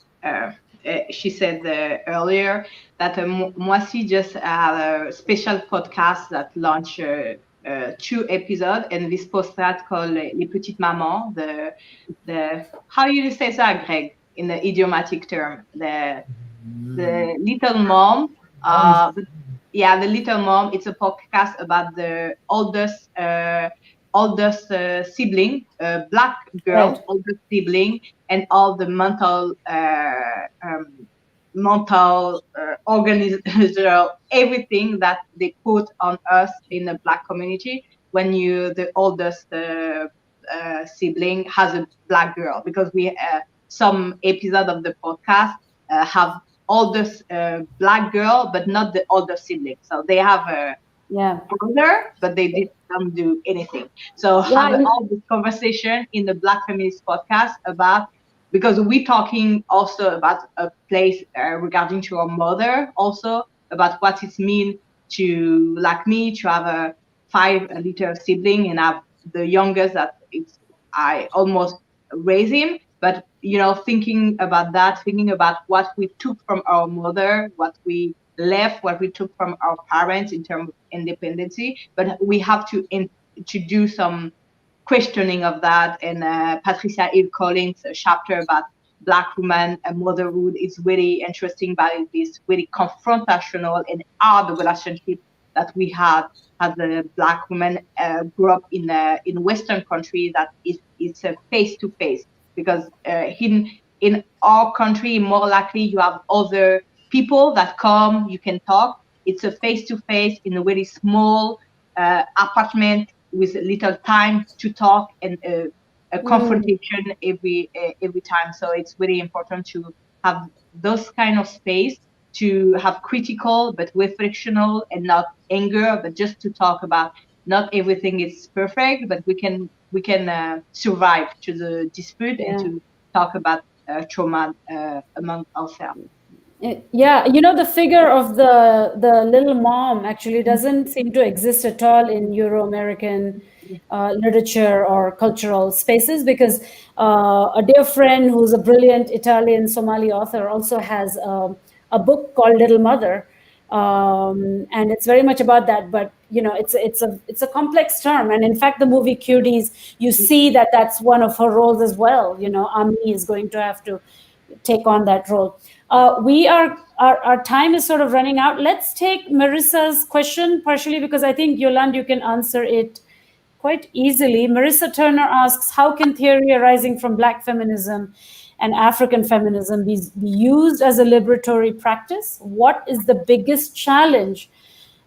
S3: she said earlier that Moissy just had a special podcast that launched 2 episodes, and this podcast called Les Petites Mamans, the how you say that, Greg, in the idiomatic term, the little mom. The little mom. It's a podcast about the oldest sibling, Black girl,
S1: Right.
S3: oldest sibling, and all the mental organizational, everything that they put on us in the Black community when the oldest sibling has a Black girl, because we some episode of the podcast have oldest Black girl, but not the oldest sibling. So they have a brother, but they didn't do anything. So have all this conversation in the Black Feminist podcast about, because we're talking also about a place regarding to our mother, also about what it means to, like me, to have a 5 little sibling and have the youngest that I almost raise him. But, thinking about that, thinking about what we took from our mother, what we left, what we took from our parents in terms of independency, but we have to do some questioning of that. And Patricia Hill Collins' chapter about Black women and motherhood is really interesting, but it is really confrontational, and how the relationship that we have as a Black woman grew up in Western country, that it's a face to face, because in our country, more likely you have other people that come, you can talk. It's a face to face in a very small apartment with little time to talk, and a confrontation every time. So it's very important to have those kind of space, to have critical but reflectional, and not anger, but just to talk about not everything is perfect, but we can survive to the dispute, and to talk about trauma among ourselves.
S1: Yeah, you know, the figure of the little mom actually doesn't seem to exist at all in Euro-American literature or cultural spaces, because a dear friend who's a brilliant Italian Somali author also has a book called Little Mother, and it's very much about that. But you know, it's a complex term, and in fact, the movie Cuties, you see that that's one of her roles as well. You know, Ami is going to have to take on that role. Our time is sort of running out. Let's take Marissa's question, partially because I think, Yolande, you can answer it quite easily. Marissa Turner asks, how can theory arising from Black feminism and African feminism be used as a liberatory practice? What is the biggest challenge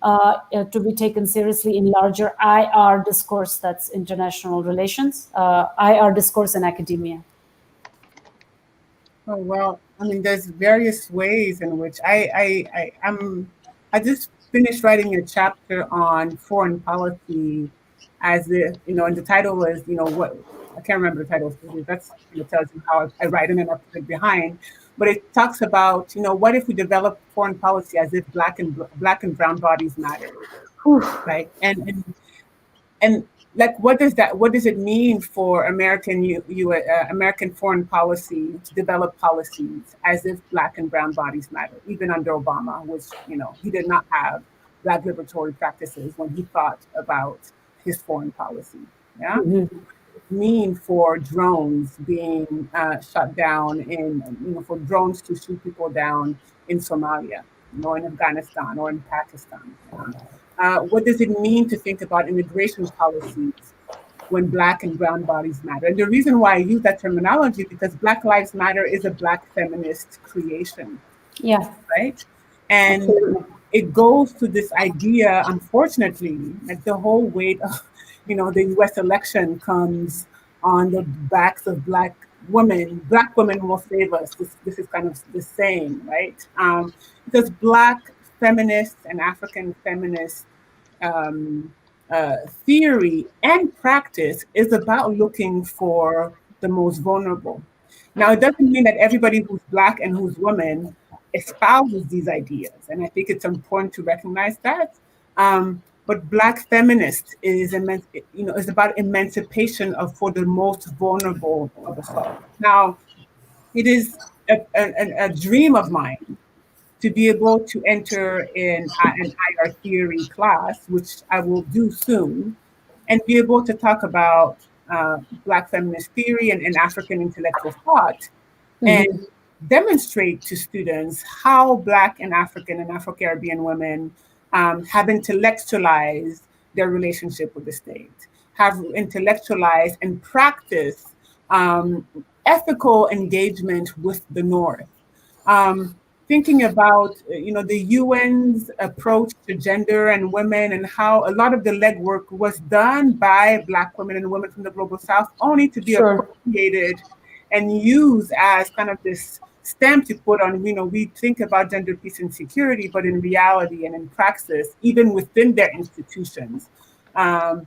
S1: to be taken seriously in larger IR discourse, that's international relations, IR discourse in academia?
S4: Oh, well, I mean, there's various ways in which I just finished writing a chapter on foreign policy, as if, and the title was, what, I can't remember the title, that's, tells you how I write, and then I put it behind. But it talks about, what if we develop foreign policy as if black and brown bodies matter, right? And like, what does it mean for American foreign policy to develop policies as if black and brown bodies matter, even under Obama, which, he did not have Black liberatory practices when he thought about his foreign policy. Yeah. Mm-hmm. Mean for drones being shut down for drones to shoot people down in Somalia, or in Afghanistan, or in Pakistan. What does it mean to think about immigration policies when Black and brown bodies matter? And the reason why I use that terminology, because Black Lives Matter is a Black feminist creation.
S1: Yeah.
S4: Right? And absolutely. It goes to this idea, unfortunately, that the whole weight of, the US election comes on the backs of Black women. Black women will save us. This is kind of the same, right? Because Black feminists and African feminist theory and practice is about looking for the most vulnerable. Now, it doesn't mean that everybody who's Black and who's woman espouses these ideas, and I think it's important to recognize that. But Black feminist is about emancipation for the most vulnerable of us all. Now, it is a dream of mine to be able to enter in an IR theory class, which I will do soon, and be able to talk about Black feminist theory and African intellectual thought, and demonstrate to students how Black and African and Afro-Caribbean women have intellectualized their relationship with the state, have intellectualized and practiced ethical engagement with the North. Thinking about, the UN's approach to gender and women, and how a lot of the legwork was done by Black women and women from the Global South, only to be appropriated and used as kind of this stamp to put on, we think about gender, peace, and security, but in reality and in praxis, even within their institutions, the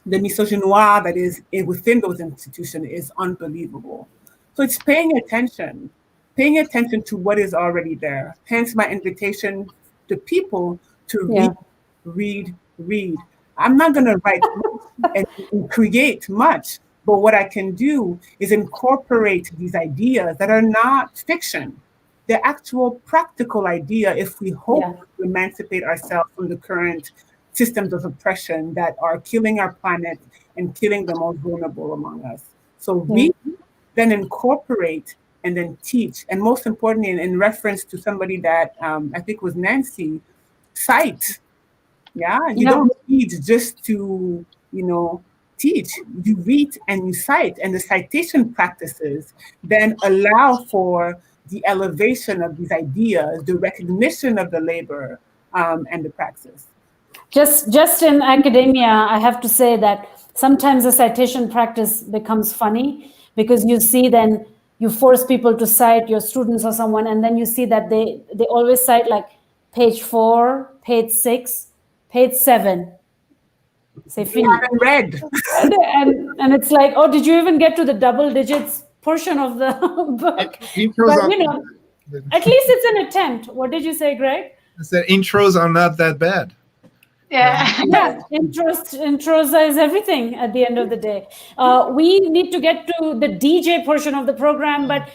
S4: misogynoir that is within those institutions is unbelievable. So it's paying attention to what is already there. Hence my invitation to people to read. I'm not going to write and create much, but what I can do is incorporate these ideas that are not fiction. They're actual practical idea if we hope to emancipate ourselves from the current systems of oppression that are killing our planet and killing the most vulnerable among us. So read, then incorporate, and then teach. And most importantly, in reference to somebody that I think was Nancy, cite. Yeah, you
S1: Yeah.
S4: don't read just to, teach. You read and you cite, and the citation practices then allow for the elevation of these ideas, the recognition of the labor, and the praxis.
S1: Just in academia, I have to say that sometimes the citation practice becomes funny, because you see, then you force people to cite your students or someone, and then you see that they always cite like page 4, page 6, page 7. C'est
S4: They
S1: fini.
S4: haven't read.
S1: And it's like, oh, did you even get to the double digits portion of the book?
S2: Intros
S1: But
S2: are,
S1: at least it's an attempt. What did you say, Greg?
S2: the intros are not that bad.
S3: Yeah.
S1: Yeah, intros is everything at the end of the day. We need to get to the DJ portion of the program, but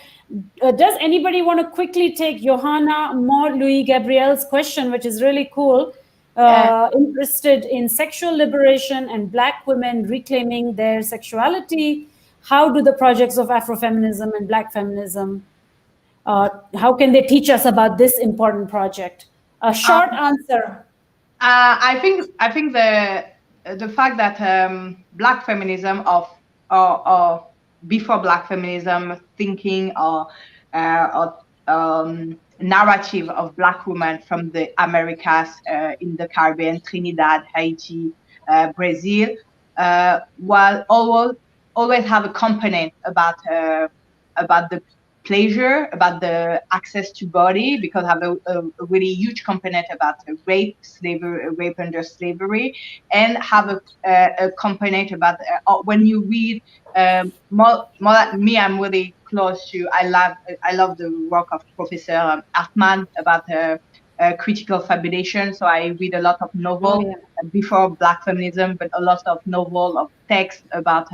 S1: does anybody want to quickly take Johanna Maud Louis Gabriel's question, which is really cool? Interested in sexual liberation and Black women reclaiming their sexuality. How do the projects of Afrofeminism and Black feminism, how can they teach us about this important project? A short answer.
S3: I think the fact that Black feminism or before Black feminism thinking or narrative of Black women from the Americas, in the Caribbean, Trinidad, Haiti, Brazil, will always have a component about the pleasure, about the access to body, because have a really huge component about rape, slavery, rape under slavery, and have a component about when you read more like me, I'm really close to. I love the work of Professor Hartman about critical fabulation. So I read a lot of novels before Black feminism, but a lot of novel of text about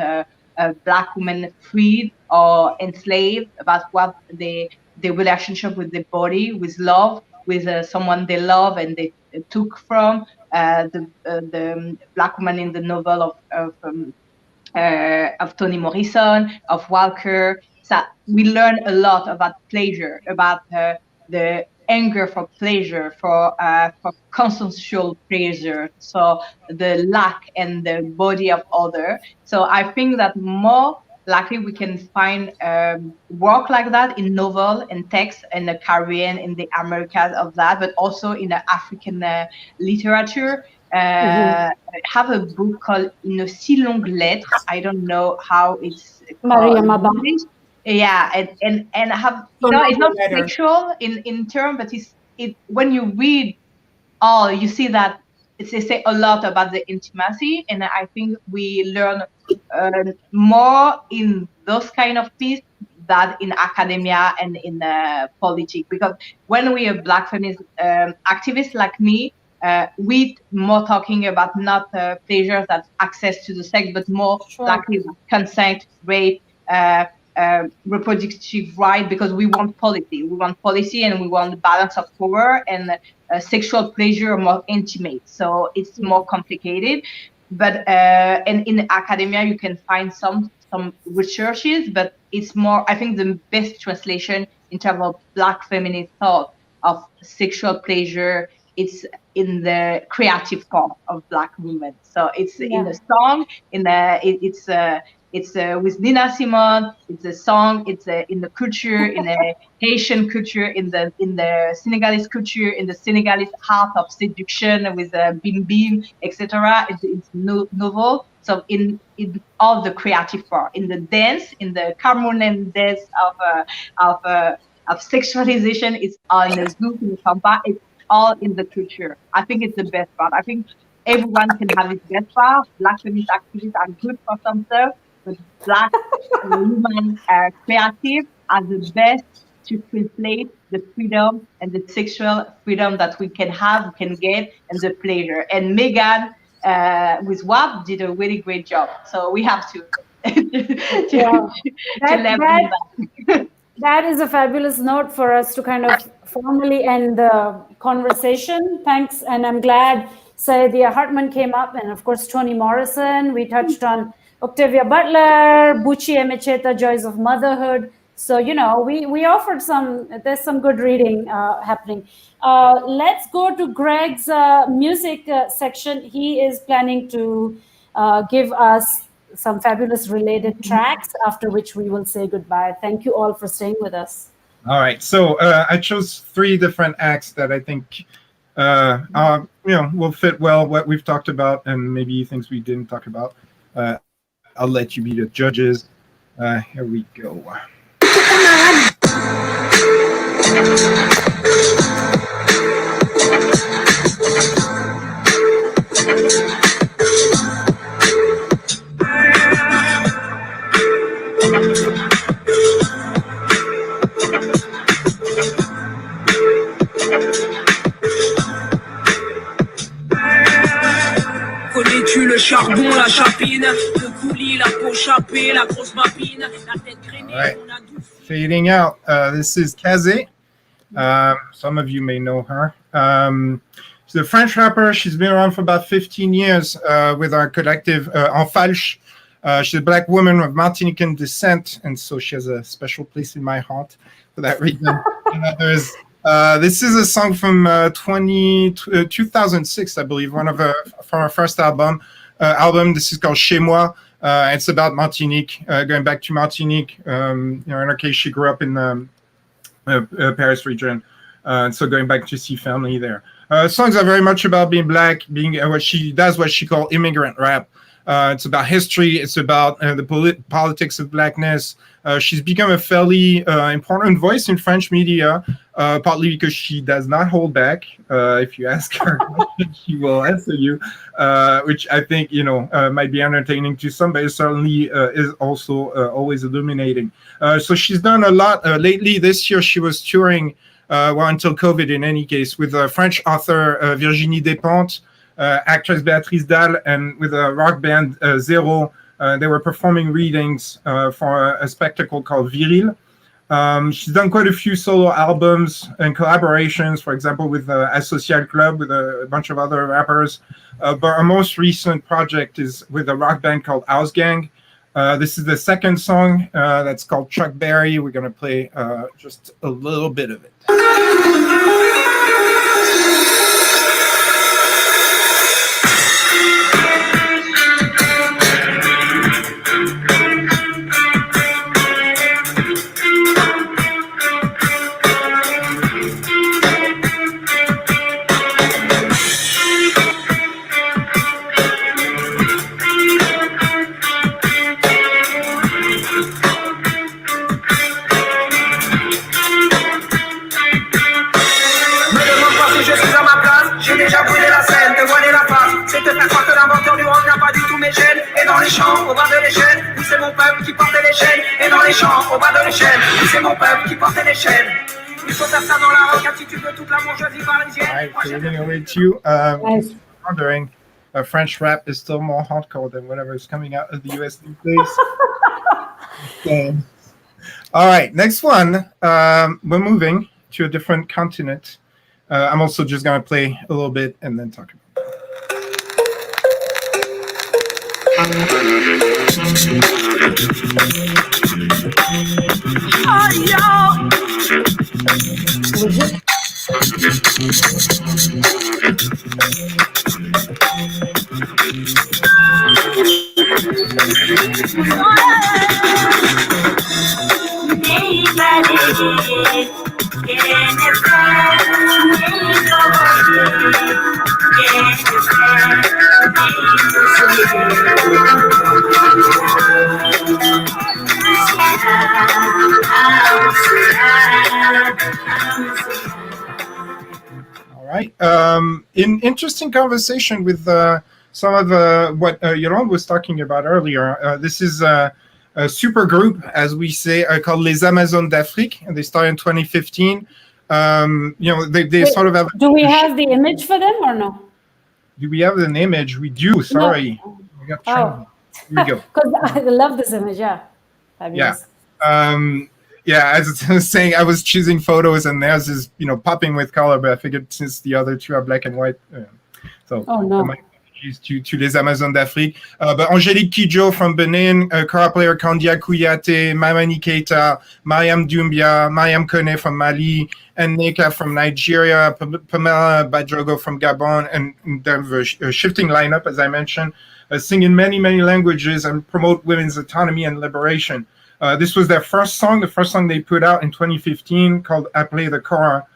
S3: Black women freed or enslaved, about what the relationship with the body, with love, with someone they love and they took from, the Black woman in the novel of Toni Morrison, of Walker. So we learn a lot about pleasure, about the anger for pleasure, for consensual pleasure, so the lack and the body of other. So I think that more likely we can find work like that in novel and text in the Caribbean, in the Americas of that, but also in the African literature. Have a book called Une si longue lettre. I don't know how it's called in English. Yeah, and have, it's not sexual in term, but it when you read all, you see that they say a lot about the intimacy, and I think we learn more in those kind of pieces than in academia and in politics. Because when we are Black feminist activists like me, we more talking about not pleasure, that's access to the sex, but more likely consent, rape, reproductive right, because we want policy. We want policy and we want the balance of power, and sexual pleasure more intimate. So it's more complicated. But and in academia, you can find some researches, but it's more, I think the best translation in terms of Black feminist thought of sexual pleasure, it's in the creative form of Black women. So it's in the song, in the it's with Nina Simone. It's a song. It's in the culture, in the Haitian culture, in the Senegalese culture, in the Senegalese art of seduction with bim bim, etc. It's novel. So in all the creative part, in the dance, in the Cameroonian dance of sexualization, it's all in the zouk, in the samba. It's all in the culture. I think it's the best part. I think everyone can have its best part. Black feminist activists are good for some stuff, but Black women are creative are the best to translate the freedom and the sexual freedom that we can have, we can get, and the pleasure. And Megan with WAP did a really great job. So we have to level that.
S1: That is a fabulous note for us to kind of formally end the conversation. Thanks. And I'm glad Saidiya Hartman came up, and of course, Toni Morrison. We touched on Octavia Butler, Buchi Emecheta, Joys of Motherhood. So, we offered there's some good reading happening. Let's go to Greg's music section. He is planning to give us some fabulous related tracks, after which we will say goodbye. Thank you all for staying with us.
S2: All right. So I chose 3 different acts that I think will fit well what we've talked about, and maybe things we didn't talk about. I'll let you be the judges. Here we go.
S5: Connais-tu le charbon, la chapine, le coulis, la peau chapée, la grosse mapine, la tête grainée,
S2: Right.
S5: on a douce.
S2: Fading out. This is Kazé. Some of you may know her. She's a French rapper. She's been around for about 15 years with our collective En Falche. She's a Black woman of Martinican descent, and so she has a special place in my heart for that reason. This is a song from 2006, I believe, from our first album. This is called Chez Moi. It's about Martinique, going back to Martinique. In her case, she grew up in the Paris region, and so going back to see family there. Songs are very much about being Black, being what she calls immigrant rap. It's about history. It's about the politics of Blackness. She's become a fairly important voice in French media, partly because she does not hold back. If you ask her, she will answer you, which I think might be entertaining to some, but it certainly is also always illuminating. So she's done a lot lately. This year she was touring, until COVID in any case, with French author Virginie Despentes, actress Béatrice Dalle, and with a rock band Zero. They were performing readings for a spectacle called Viril. She's done quite a few solo albums and collaborations, for example, with Asocial Club, with a bunch of other rappers. But our most recent project is with a rock band called House Gang. This is the second song that's called Chuck Berry. We're going to play just a little bit of it.
S5: Au bas de l'échelle, oui c'est mon peuple qui portait l'échelle. Et dans les champs, au bas de l'échelle, oui c'est mon peuple qui portait l'échelle. Il faut faire ça dans la rock, attitude de toute la bourgeoisie parisienne.
S2: All right, fading away too.
S1: Nice.
S2: Wondering, French rap is still more hardcore than whatever is coming out of the US these days. All right, next one. We're moving to a different continent. I'm also just going to play a little bit and then talk about it. All right. In interesting conversation with some of what Yolande was talking about earlier. This is a super group, as we say, called Les Amazones d'Afrique, and they started in 2015. They sort of have.
S1: Do we have the image for them or no?
S2: Do we have an image? We do. Sorry.
S1: No.
S2: We got
S1: Oh.
S2: Here we go.
S1: Because I love this image. Yeah. Fabulous.
S2: Yeah. As I was saying, I was choosing photos, and theirs is popping with color, but I figured since the other two are black and white, so
S1: Oh no.
S2: I might to les Amazones d'Afrique. But Angélique Kidjo from Benin, kora player Kandia Kouyaté, Mamani Keita, Mariam Doumbia, Mariam Kone from Mali, and Neka from Nigeria, Pamela Badrogo from Gabon, and the shifting lineup, as I mentioned, sing in many, many languages and promote women's autonomy and liberation. This was their first song, the first song they put out in 2015 called Appelé the Kora,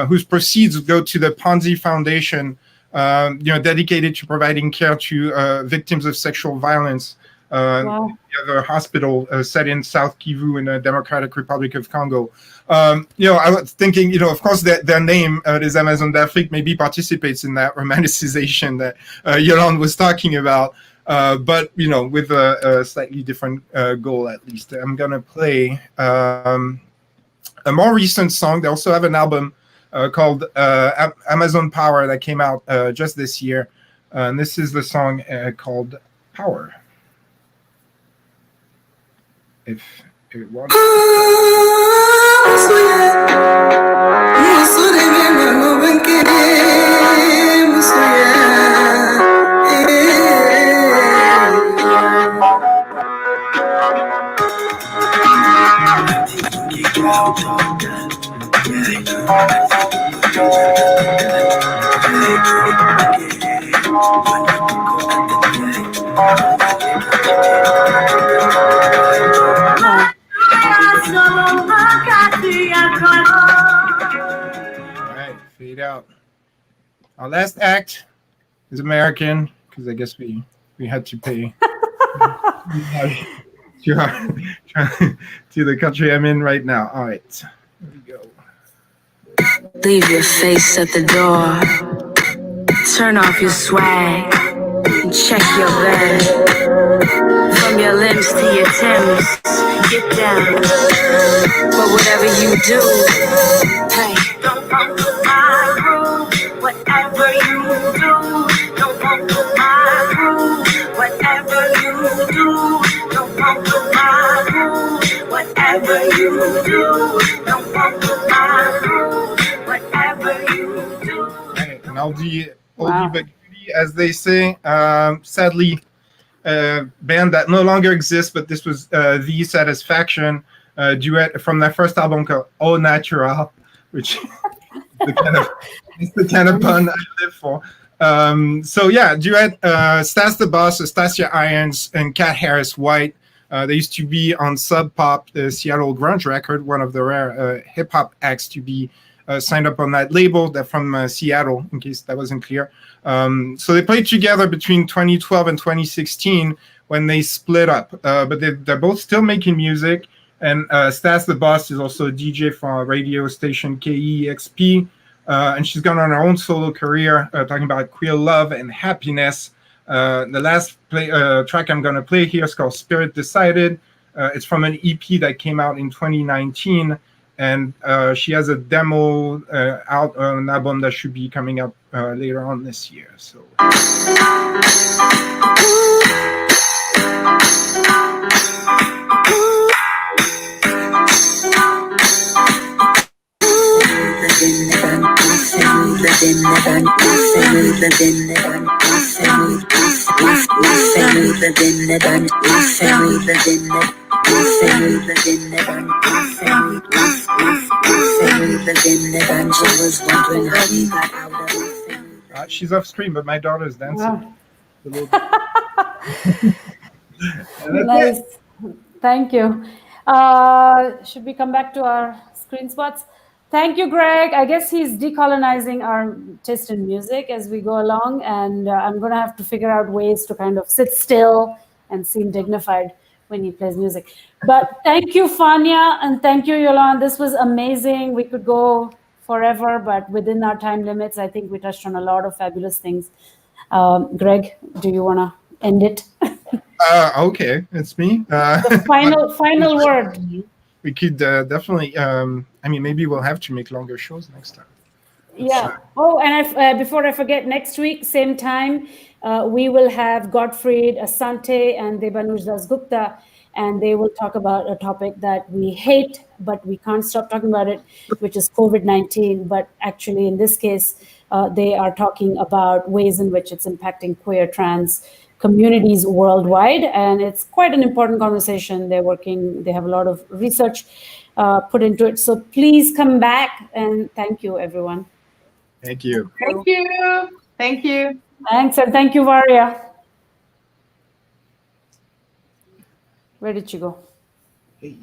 S2: whose proceeds go to the Ponzi Foundation, dedicated to providing care to victims of sexual violence.
S1: Wow.
S2: The other hospital set in South Kivu in the Democratic Republic of Congo. I was thinking, of course, their name, Les Amazones d'Afrique, maybe participates in that romanticization that Yolande was talking about. But with a slightly different goal, at least. I'm gonna play a more recent song. They also have an album called Amazon Power that came out just this year. And this is the song called Power. If it wants. Alright, fade out. Our last act is American, because I guess we had to pay to the country I'm in right now. All right, here we go.
S6: Leave your face at the door. Turn off your swag and check your bag. From your limbs to your Timbs, get down. But whatever you do, hey, don't come to my room. Whatever you do, don't come to my room. Whatever you do, don't come to my room. Whatever you do, don't come to my room. Whatever you do.
S2: Right, an oldie but goodie, as they say. Sadly, band that no longer exists, but this was The Satisfaction duet from their first album called Au Natural, which is the kind of pun I live for. Duet, Stas the Boss, Stacia Irons, and Kat Harris White. They used to be on Sub Pop, the Seattle grunge record, one of the rare hip-hop acts to be signed up on that label. They're from Seattle, in case that wasn't clear. So they played together between 2012 and 2016 when they split up. But they're both still making music. And Stas the Boss is also a DJ for a radio station KEXP. And she's gone on her own solo career, talking about queer love and happiness. The last track I'm going to play here is called Spirit Decided. It's from an EP that came out in 2019. And she has a demo out on an album that should be coming up later on this year. So. She's off screen, but my daughter's dancing.
S1: Nice. Thank you. Should we come back to our screen spots? Thank you, Greg. I guess he's decolonizing our taste in music as we go along, and I'm going to have to figure out ways to kind of sit still and seem dignified when he plays music. But thank you, Fania, and thank you, Yolande. This was amazing. We could go forever, but within our time limits, I think we touched on a lot of fabulous things. Greg, do you want to end it?
S2: Okay, it's me.
S1: The final word.
S2: We could definitely, maybe we'll have to make longer shows next time.
S1: Yeah. Oh, and before I forget, next week, same time, we will have Gottfried Asante and Debanuj Dasgupta, and they will talk about a topic that we hate, but we can't stop talking about it, which is COVID-19. But actually, in this case, They are talking about ways in which it's impacting queer, trans communities worldwide, and it's quite an important conversation. They have a lot of research put into it. So please come back, and thank you, everyone.
S2: Thank you.
S3: Thank you. Thank you.
S1: Thanks, and thank you, Varia. Where did she go?
S2: Hey.